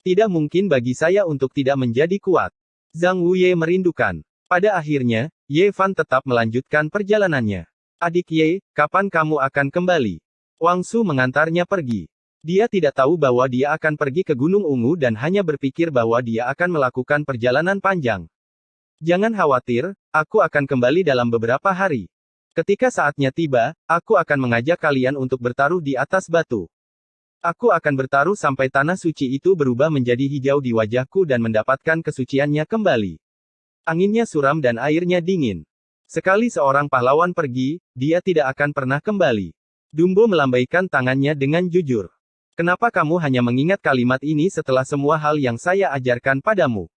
Tidak mungkin bagi saya untuk tidak menjadi kuat. Zhang Wuye merindukan. Pada akhirnya, Ye Fan tetap melanjutkan perjalanannya. Adik Ye, kapan kamu akan kembali? Wang Su mengantarnya pergi. Dia tidak tahu bahwa dia akan pergi ke Gunung Ungu dan hanya berpikir bahwa dia akan melakukan perjalanan panjang. Jangan khawatir, aku akan kembali dalam beberapa hari. Ketika saatnya tiba, aku akan mengajak kalian untuk bertaruh di atas batu. Aku akan bertaruh sampai tanah suci itu berubah menjadi hijau di wajahku dan mendapatkan kesuciannya kembali. Anginnya suram dan airnya dingin. Sekali seorang pahlawan pergi, dia tidak akan pernah kembali. Dumbo melambaikan tangannya dengan jujur. Kenapa kamu hanya mengingat kalimat ini setelah semua hal yang saya ajarkan padamu?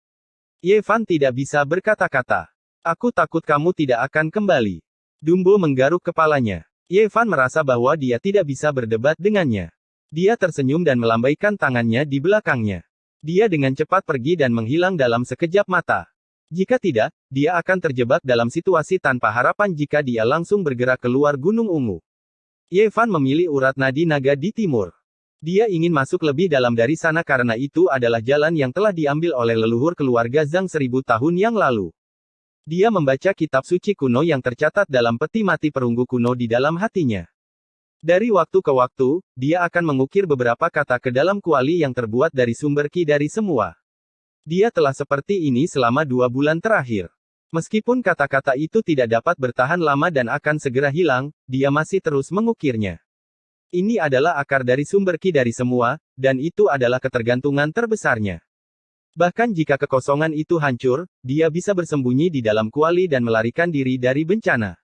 Ye Fan tidak bisa berkata-kata. Aku takut kamu tidak akan kembali. Dumbo menggaruk kepalanya. Ye Fan merasa bahwa dia tidak bisa berdebat dengannya. Dia tersenyum dan melambaikan tangannya di belakangnya. Dia dengan cepat pergi dan menghilang dalam sekejap mata. Jika tidak, dia akan terjebak dalam situasi tanpa harapan jika dia langsung bergerak keluar Gunung Ungu. Ye Fan memilih urat nadi naga di timur. Dia ingin masuk lebih dalam dari sana karena itu adalah jalan yang telah diambil oleh leluhur keluarga Zhang 1000 tahun yang lalu. Dia membaca kitab suci kuno yang tercatat dalam peti mati perunggu kuno di dalam hatinya. Dari waktu ke waktu, dia akan mengukir beberapa kata ke dalam kuali yang terbuat dari sumber ki dari semua. Dia telah seperti ini selama 2 bulan terakhir. Meskipun kata-kata itu tidak dapat bertahan lama dan akan segera hilang, dia masih terus mengukirnya. Ini adalah akar dari sumber ki dari semua, dan itu adalah ketergantungan terbesarnya. Bahkan jika kekosongan itu hancur, dia bisa bersembunyi di dalam kuali dan melarikan diri dari bencana.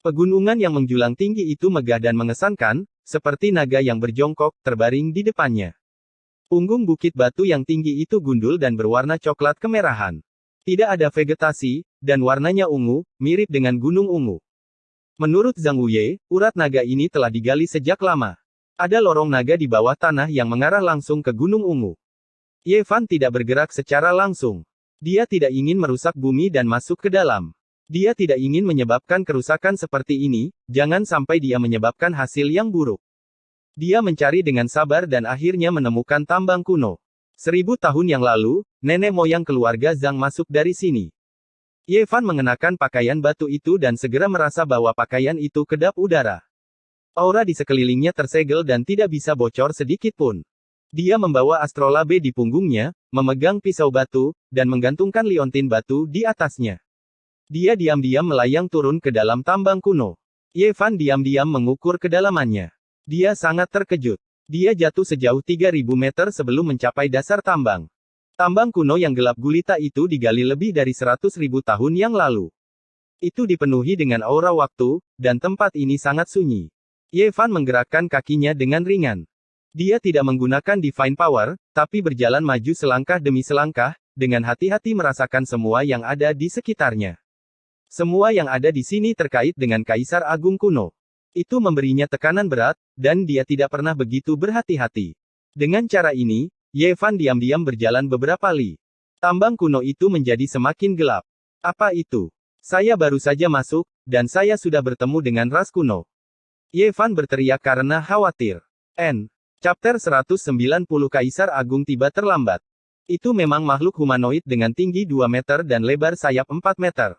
Pegunungan yang menjulang tinggi itu megah dan mengesankan, seperti naga yang berjongkok, terbaring di depannya. Punggung bukit batu yang tinggi itu gundul dan berwarna coklat kemerahan. Tidak ada vegetasi, dan warnanya ungu, mirip dengan Gunung Ungu. Menurut Zhang Wuye, urat naga ini telah digali sejak lama. Ada lorong naga di bawah tanah yang mengarah langsung ke Gunung Ungu. Ye Fan tidak bergerak secara langsung. Dia tidak ingin merusak bumi dan masuk ke dalam. Dia tidak ingin menyebabkan kerusakan seperti ini, jangan sampai dia menyebabkan hasil yang buruk. Dia mencari dengan sabar dan akhirnya menemukan tambang kuno. 1000 tahun yang lalu, nenek moyang keluarga Zhang masuk dari sini. Ye Fan mengenakan pakaian batu itu dan segera merasa bahwa pakaian itu kedap udara. Aura di sekelilingnya tersegel dan tidak bisa bocor sedikit pun. Dia membawa astrolabe di punggungnya, memegang pisau batu, dan menggantungkan liontin batu di atasnya. Dia diam-diam melayang turun ke dalam tambang kuno. Ye Fan diam-diam mengukur kedalamannya. Dia sangat terkejut. Dia jatuh sejauh 3000 meter sebelum mencapai dasar tambang. Tambang kuno yang gelap gulita itu digali lebih dari 100.000 tahun yang lalu. Itu dipenuhi dengan aura waktu, dan tempat ini sangat sunyi. Ye Fan menggerakkan kakinya dengan ringan. Dia tidak menggunakan divine power, tapi berjalan maju selangkah demi selangkah, dengan hati-hati merasakan semua yang ada di sekitarnya. Semua yang ada di sini terkait dengan Kaisar Agung kuno. Itu memberinya tekanan berat, dan dia tidak pernah begitu berhati-hati. Dengan cara ini, Ye Fan diam-diam berjalan beberapa li. Tambang kuno itu menjadi semakin gelap. Apa itu? Saya baru saja masuk, dan saya sudah bertemu dengan ras kuno. Ye Fan berteriak karena khawatir. Chapter 190 Kaisar Agung tiba terlambat. Itu memang makhluk humanoid dengan tinggi 2 meter dan lebar sayap 4 meter.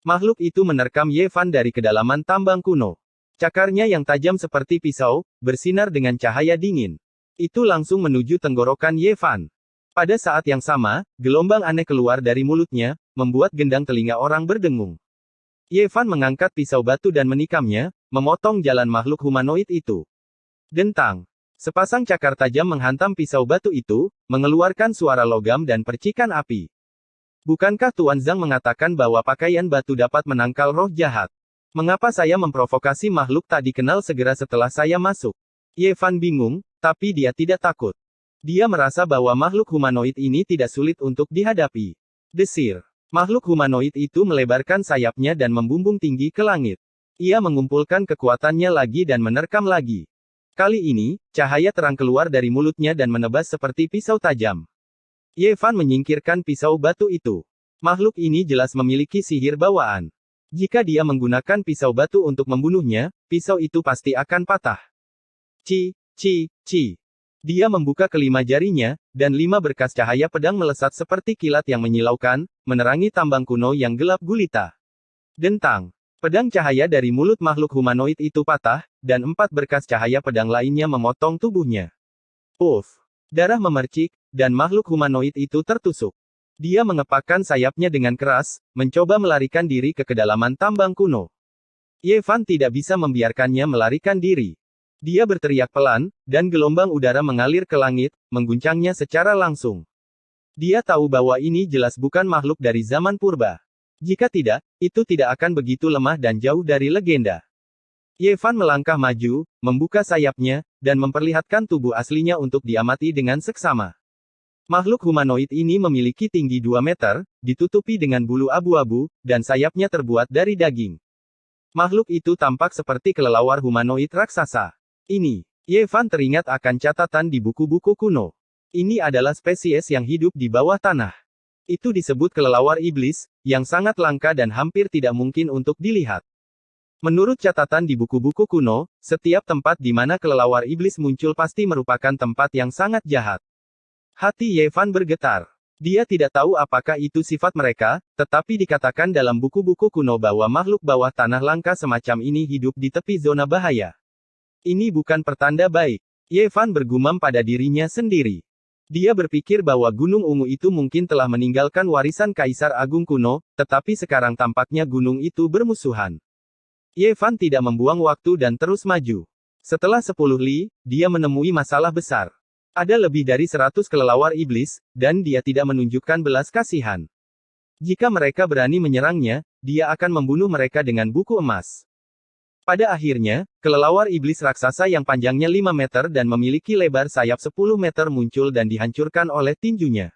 Makhluk itu menerkam Ye Fan dari kedalaman tambang kuno. Cakarnya yang tajam seperti pisau, bersinar dengan cahaya dingin. Itu langsung menuju tenggorokan Ye Fan. Pada saat yang sama, gelombang aneh keluar dari mulutnya, membuat gendang telinga orang berdengung. Ye Fan mengangkat pisau batu dan menikamnya, memotong jalan makhluk humanoid itu. Dentang. Sepasang cakar tajam menghantam pisau batu itu, mengeluarkan suara logam dan percikan api. Bukankah Tuan Zhang mengatakan bahwa pakaian batu dapat menangkal roh jahat? Mengapa saya memprovokasi makhluk tak dikenal segera setelah saya masuk? Ye Fan bingung, tapi dia tidak takut. Dia merasa bahwa makhluk humanoid ini tidak sulit untuk dihadapi. Desir. Makhluk humanoid itu melebarkan sayapnya dan membumbung tinggi ke langit. Ia mengumpulkan kekuatannya lagi dan menerkam lagi. Kali ini, cahaya terang keluar dari mulutnya dan menebas seperti pisau tajam. Ye Fan menyingkirkan pisau batu itu. Makhluk ini jelas memiliki sihir bawaan. Jika dia menggunakan pisau batu untuk membunuhnya, pisau itu pasti akan patah. Ci. Dia membuka kelima jarinya, dan 5 berkas cahaya pedang melesat seperti kilat yang menyilaukan, menerangi tambang kuno yang gelap gulita. Dentang. Pedang cahaya dari mulut makhluk humanoid itu patah, dan 4 berkas cahaya pedang lainnya memotong tubuhnya. Uff! Darah memercik, dan makhluk humanoid itu tertusuk. Dia mengepakkan sayapnya dengan keras, mencoba melarikan diri ke kedalaman tambang kuno. Ye Fan tidak bisa membiarkannya melarikan diri. Dia berteriak pelan, dan gelombang udara mengalir ke langit, mengguncangnya secara langsung. Dia tahu bahwa ini jelas bukan makhluk dari zaman purba. Jika tidak, itu tidak akan begitu lemah dan jauh dari legenda. Ye Fan melangkah maju, membuka sayapnya, dan memperlihatkan tubuh aslinya untuk diamati dengan seksama. Makhluk humanoid ini memiliki tinggi 2 meter, ditutupi dengan bulu abu-abu, dan sayapnya terbuat dari daging. Makhluk itu tampak seperti kelelawar humanoid raksasa. Ini, Ye Fan teringat akan catatan di buku-buku kuno. Ini adalah spesies yang hidup di bawah tanah. Itu disebut kelelawar iblis, yang sangat langka dan hampir tidak mungkin untuk dilihat. Menurut catatan di buku-buku kuno, setiap tempat di mana kelelawar iblis muncul pasti merupakan tempat yang sangat jahat. Hati Ye Fan bergetar. Dia tidak tahu apakah itu sifat mereka, tetapi dikatakan dalam buku-buku kuno bahwa makhluk bawah tanah langka semacam ini hidup di tepi zona bahaya. Ini bukan pertanda baik. Ye Fan bergumam pada dirinya sendiri. Dia berpikir bahwa Gunung Ungu itu mungkin telah meninggalkan warisan Kaisar Agung kuno, tetapi sekarang tampaknya gunung itu bermusuhan. Ye Fan tidak membuang waktu dan terus maju. Setelah 10 li, dia menemui masalah besar. Ada lebih dari 100 kelelawar iblis, dan dia tidak menunjukkan belas kasihan. Jika mereka berani menyerangnya, dia akan membunuh mereka dengan buku emas. Pada akhirnya, kelelawar iblis raksasa yang panjangnya 5 meter dan memiliki lebar sayap 10 meter muncul dan dihancurkan oleh tinjunya.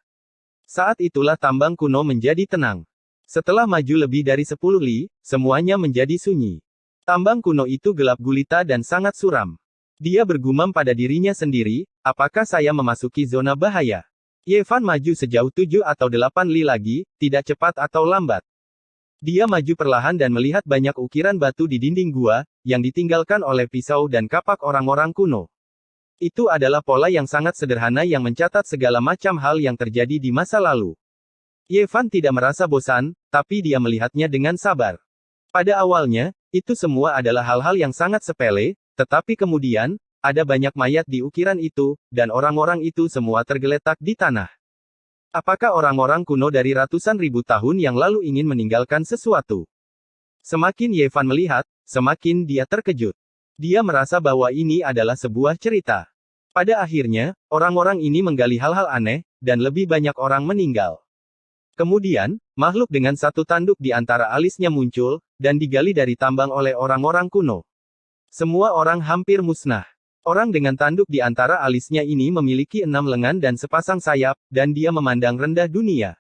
Saat itulah tambang kuno menjadi tenang. Setelah maju lebih dari 10 li, semuanya menjadi sunyi. Tambang kuno itu gelap gulita dan sangat suram. Dia bergumam pada dirinya sendiri, apakah saya memasuki zona bahaya? Ye Fan maju sejauh 7 atau 8 li lagi, tidak cepat atau lambat. Dia maju perlahan dan melihat banyak ukiran batu di dinding gua, yang ditinggalkan oleh pisau dan kapak orang-orang kuno. Itu adalah pola yang sangat sederhana yang mencatat segala macam hal yang terjadi di masa lalu. Ye Fan tidak merasa bosan, tapi dia melihatnya dengan sabar. Pada awalnya, itu semua adalah hal-hal yang sangat sepele, tetapi kemudian, ada banyak mayat di ukiran itu, dan orang-orang itu semua tergeletak di tanah. Apakah orang-orang kuno dari ratusan ribu tahun yang lalu ingin meninggalkan sesuatu? Semakin Ye Fan melihat, semakin dia terkejut. Dia merasa bahwa ini adalah sebuah cerita. Pada akhirnya, orang-orang ini menggali hal-hal aneh, dan lebih banyak orang meninggal. Kemudian, makhluk dengan satu tanduk di antara alisnya muncul, dan digali dari tambang oleh orang-orang kuno. Semua orang hampir musnah. Orang dengan tanduk di antara alisnya ini memiliki 6 lengan dan sepasang sayap, dan dia memandang rendah dunia.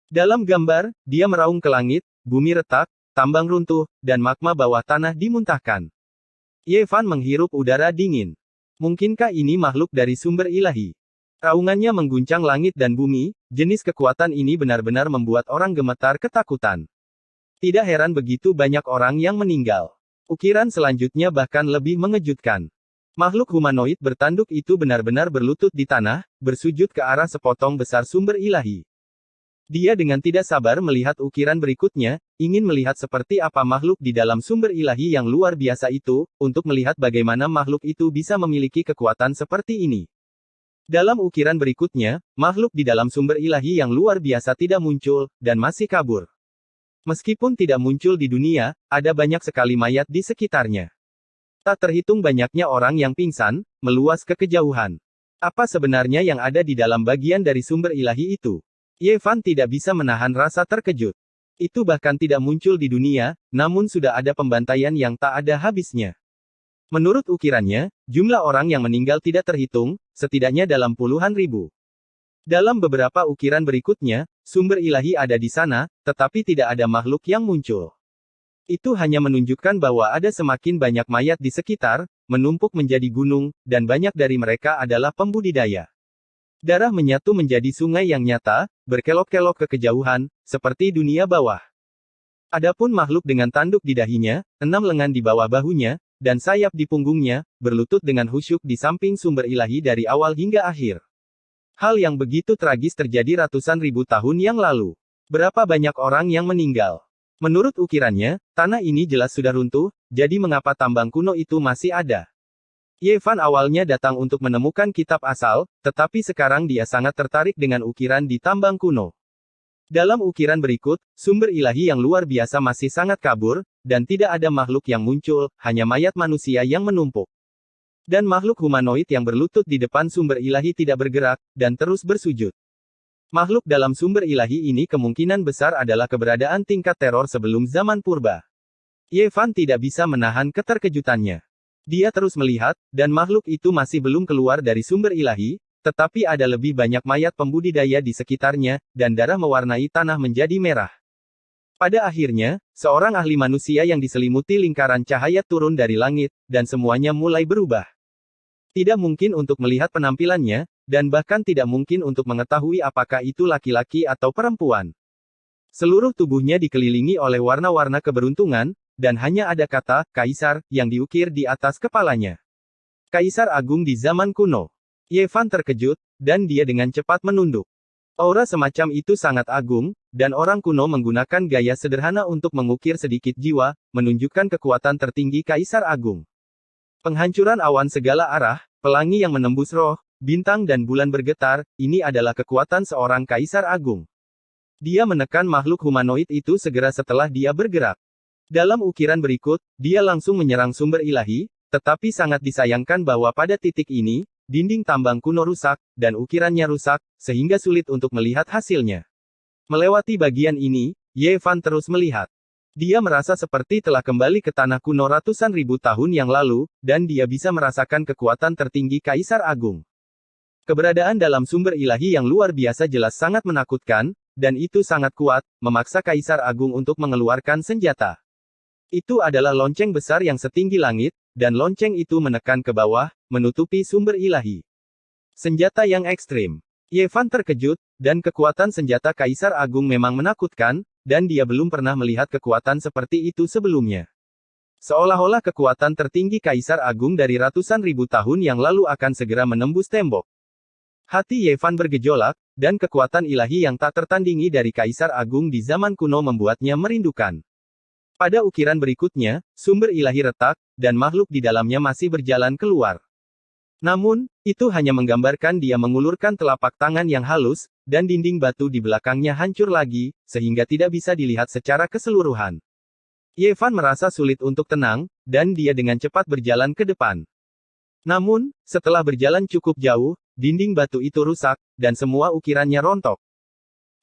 Dalam gambar, dia meraung ke langit, bumi retak, tambang runtuh, dan magma bawah tanah dimuntahkan. Ye Fan menghirup udara dingin. Mungkinkah ini makhluk dari sumber ilahi? Raungannya mengguncang langit dan bumi, jenis kekuatan ini benar-benar membuat orang gemetar ketakutan. Tidak heran begitu banyak orang yang meninggal. Ukiran selanjutnya bahkan lebih mengejutkan. Makhluk humanoid bertanduk itu benar-benar berlutut di tanah, bersujud ke arah sepotong besar sumber ilahi. Dia dengan tidak sabar melihat ukiran berikutnya, ingin melihat seperti apa makhluk di dalam sumber ilahi yang luar biasa itu, untuk melihat bagaimana makhluk itu bisa memiliki kekuatan seperti ini. Dalam ukiran berikutnya, makhluk di dalam sumber ilahi yang luar biasa tidak muncul, dan masih kabur. Meskipun tidak muncul di dunia, ada banyak sekali mayat di sekitarnya. Tak terhitung banyaknya orang yang pingsan, meluas ke kejauhan. Apa sebenarnya yang ada di dalam bagian dari sumber ilahi itu? Ye Fan tidak bisa menahan rasa terkejut. Itu bahkan tidak muncul di dunia, namun sudah ada pembantaian yang tak ada habisnya. Menurut ukirannya, jumlah orang yang meninggal tidak terhitung, setidaknya dalam puluhan ribu. Dalam beberapa ukiran berikutnya, sumber ilahi ada di sana, tetapi tidak ada makhluk yang muncul. Itu hanya menunjukkan bahwa ada semakin banyak mayat di sekitar, menumpuk menjadi gunung, dan banyak dari mereka adalah pembudidaya. Darah menyatu menjadi sungai yang nyata, berkelok-kelok ke kejauhan, seperti dunia bawah. Adapun makhluk dengan tanduk di dahinya, 6 lengan di bawah bahunya, dan sayap di punggungnya, berlutut dengan khusyuk di samping sumber ilahi dari awal hingga akhir. Hal yang begitu tragis terjadi ratusan ribu tahun yang lalu. Berapa banyak orang yang meninggal? Menurut ukirannya, tanah ini jelas sudah runtuh, jadi mengapa tambang kuno itu masih ada? Ye Fan awalnya datang untuk menemukan kitab asal, tetapi sekarang dia sangat tertarik dengan ukiran di tambang kuno. Dalam ukiran berikut, sumber ilahi yang luar biasa masih sangat kabur, dan tidak ada makhluk yang muncul, hanya mayat manusia yang menumpuk. Dan makhluk humanoid yang berlutut di depan sumber ilahi tidak bergerak, dan terus bersujud. Makhluk dalam sumber ilahi ini kemungkinan besar adalah keberadaan tingkat teror sebelum zaman purba. Ye Fan tidak bisa menahan keterkejutannya. Dia terus melihat, dan makhluk itu masih belum keluar dari sumber ilahi, tetapi ada lebih banyak mayat pembudidaya di sekitarnya, dan darah mewarnai tanah menjadi merah. Pada akhirnya, seorang ahli manusia yang diselimuti lingkaran cahaya turun dari langit, dan semuanya mulai berubah. Tidak mungkin untuk melihat penampilannya, dan bahkan tidak mungkin untuk mengetahui apakah itu laki-laki atau perempuan. Seluruh tubuhnya dikelilingi oleh warna-warna keberuntungan, dan hanya ada kata, Kaisar, yang diukir di atas kepalanya. Kaisar Agung di zaman kuno. Ye Fan terkejut, dan dia dengan cepat menunduk. Aura semacam itu sangat agung, dan orang kuno menggunakan gaya sederhana untuk mengukir sedikit jiwa, menunjukkan kekuatan tertinggi Kaisar Agung. Penghancuran awan segala arah, pelangi yang menembus roh, bintang dan bulan bergetar, ini adalah kekuatan seorang Kaisar Agung. Dia menekan makhluk humanoid itu segera setelah dia bergerak. Dalam ukiran berikut, dia langsung menyerang sumber ilahi, tetapi sangat disayangkan bahwa pada titik ini, dinding tambang kuno rusak, dan ukirannya rusak, sehingga sulit untuk melihat hasilnya. Melewati bagian ini, Ye Fan terus melihat. Dia merasa seperti telah kembali ke tanah kuno ratusan ribu tahun yang lalu, dan dia bisa merasakan kekuatan tertinggi Kaisar Agung. Keberadaan dalam sumber ilahi yang luar biasa jelas sangat menakutkan, dan itu sangat kuat, memaksa Kaisar Agung untuk mengeluarkan senjata. Itu adalah lonceng besar yang setinggi langit, dan lonceng itu menekan ke bawah, menutupi sumber ilahi. Senjata yang ekstrim. Ye Fan terkejut, dan kekuatan senjata Kaisar Agung memang menakutkan, dan dia belum pernah melihat kekuatan seperti itu sebelumnya. Seolah-olah kekuatan tertinggi Kaisar Agung dari ratusan ribu tahun yang lalu akan segera menembus tembok. Hati Ye Fan bergejolak, dan kekuatan ilahi yang tak tertandingi dari Kaisar Agung di zaman kuno membuatnya merindukan. Pada ukiran berikutnya, sumber ilahi retak, dan makhluk di dalamnya masih berjalan keluar. Namun, itu hanya menggambarkan dia mengulurkan telapak tangan yang halus, dan dinding batu di belakangnya hancur lagi, sehingga tidak bisa dilihat secara keseluruhan. Ye Fan merasa sulit untuk tenang, dan dia dengan cepat berjalan ke depan. Namun, setelah berjalan cukup jauh, dinding batu itu rusak, dan semua ukirannya rontok.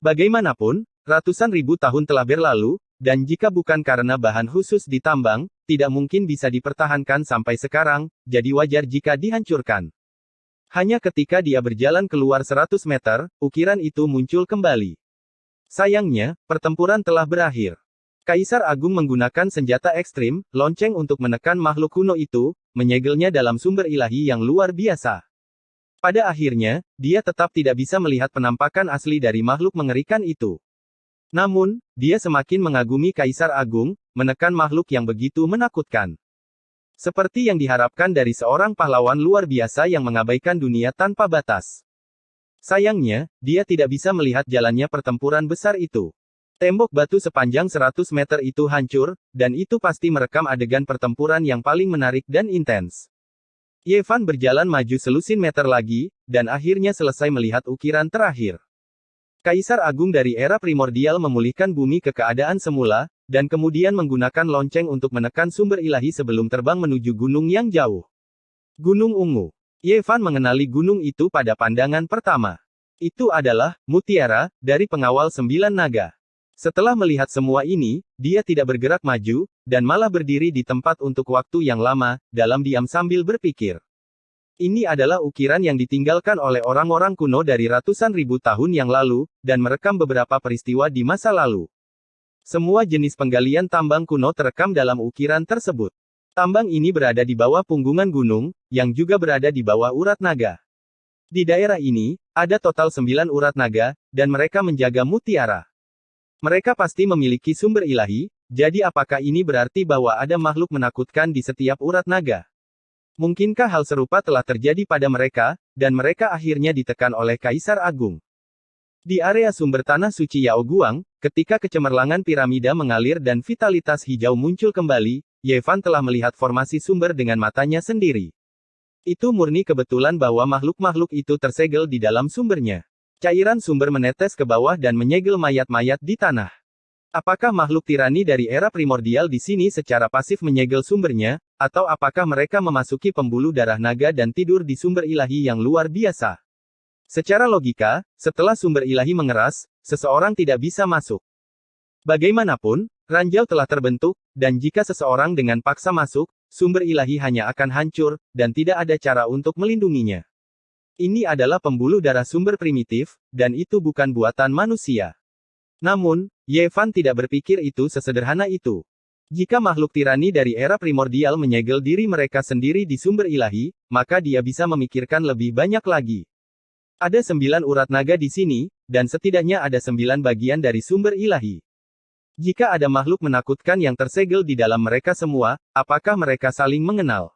Bagaimanapun, ratusan ribu tahun telah berlalu, dan jika bukan karena bahan khusus ditambang, tidak mungkin bisa dipertahankan sampai sekarang, jadi wajar jika dihancurkan. Hanya ketika dia berjalan keluar 100 meter, ukiran itu muncul kembali. Sayangnya, pertempuran telah berakhir. Kaisar Agung menggunakan senjata ekstrim, lonceng untuk menekan makhluk kuno itu, menyegelnya dalam sumber ilahi yang luar biasa. Pada akhirnya, dia tetap tidak bisa melihat penampakan asli dari makhluk mengerikan itu. Namun, dia semakin mengagumi Kaisar Agung, menekan makhluk yang begitu menakutkan. Seperti yang diharapkan dari seorang pahlawan luar biasa yang mengabaikan dunia tanpa batas. Sayangnya, dia tidak bisa melihat jalannya pertempuran besar itu. Tembok batu sepanjang 100 meter itu hancur, dan itu pasti merekam adegan pertempuran yang paling menarik dan intens. Ye Fan berjalan maju selusin meter lagi, dan akhirnya selesai melihat ukiran terakhir. Kaisar Agung dari era primordial memulihkan bumi ke keadaan semula, dan kemudian menggunakan lonceng untuk menekan sumber ilahi sebelum terbang menuju gunung yang jauh. Gunung Ungu. Ye Fan mengenali gunung itu pada pandangan pertama. Itu adalah mutiara dari pengawal 9 naga. Setelah melihat semua ini, dia tidak bergerak maju, dan malah berdiri di tempat untuk waktu yang lama, dalam diam sambil berpikir. Ini adalah ukiran yang ditinggalkan oleh orang-orang kuno dari ratusan ribu tahun yang lalu, dan merekam beberapa peristiwa di masa lalu. Semua jenis penggalian tambang kuno terekam dalam ukiran tersebut. Tambang ini berada di bawah punggungan gunung, yang juga berada di bawah urat naga. Di daerah ini, ada total 9 urat naga, dan mereka menjaga mutiara. Mereka pasti memiliki sumber ilahi, jadi apakah ini berarti bahwa ada makhluk menakutkan di setiap urat naga? Mungkinkah hal serupa telah terjadi pada mereka, dan mereka akhirnya ditekan oleh Kaisar Agung? Di area sumber tanah suci Yao Guang, ketika kecemerlangan piramida mengalir dan vitalitas hijau muncul kembali, Ye Fan telah melihat formasi sumber dengan matanya sendiri. Itu murni kebetulan bahwa makhluk-makhluk itu tersegel di dalam sumbernya. Cairan sumber menetes ke bawah dan menyegel mayat-mayat di tanah. Apakah makhluk tirani dari era primordial di sini secara pasif menyegel sumbernya, atau apakah mereka memasuki pembuluh darah naga dan tidur di sumber ilahi yang luar biasa? Secara logika, setelah sumber ilahi mengeras, seseorang tidak bisa masuk. Bagaimanapun, ranjau telah terbentuk, dan jika seseorang dengan paksa masuk, sumber ilahi hanya akan hancur, dan tidak ada cara untuk melindunginya. Ini adalah pembuluh darah sumber primitif, dan itu bukan buatan manusia. Namun, Ye Fan tidak berpikir itu sesederhana itu. Jika makhluk tirani dari era primordial menyegel diri mereka sendiri di sumber ilahi, maka dia bisa memikirkan lebih banyak lagi. Ada 9 urat naga di sini, dan setidaknya ada 9 bagian dari sumber ilahi. Jika ada makhluk menakutkan yang tersegel di dalam mereka semua, apakah mereka saling mengenal?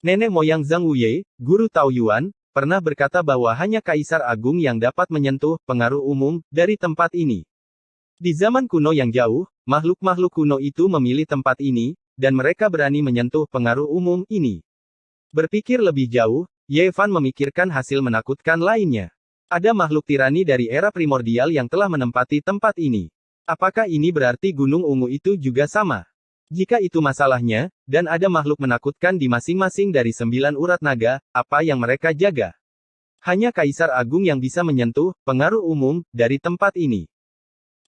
Nenek moyang Zhang Wuye, guru Taoyuan, pernah berkata bahwa hanya Kaisar Agung yang dapat menyentuh pengaruh umum dari tempat ini. Di zaman kuno yang jauh, makhluk-makhluk kuno itu memilih tempat ini, dan mereka berani menyentuh pengaruh umum ini. Berpikir lebih jauh, Ye Fan memikirkan hasil menakutkan lainnya. Ada makhluk tirani dari era primordial yang telah menempati tempat ini. Apakah ini berarti Gunung Ungu itu juga sama? Jika itu masalahnya, dan ada makhluk menakutkan di masing-masing dari 9 urat naga, apa yang mereka jaga? Hanya Kaisar Agung yang bisa menyentuh pengaruh umum dari tempat ini.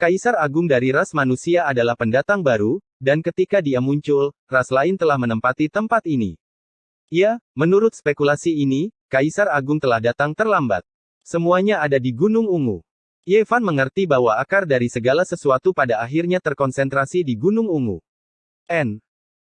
Kaisar Agung dari ras manusia adalah pendatang baru, dan ketika dia muncul, ras lain telah menempati tempat ini. Ya, menurut spekulasi ini, Kaisar Agung telah datang terlambat. Semuanya ada di Gunung Ungu. Ye Fan mengerti bahwa akar dari segala sesuatu pada akhirnya terkonsentrasi di Gunung Ungu.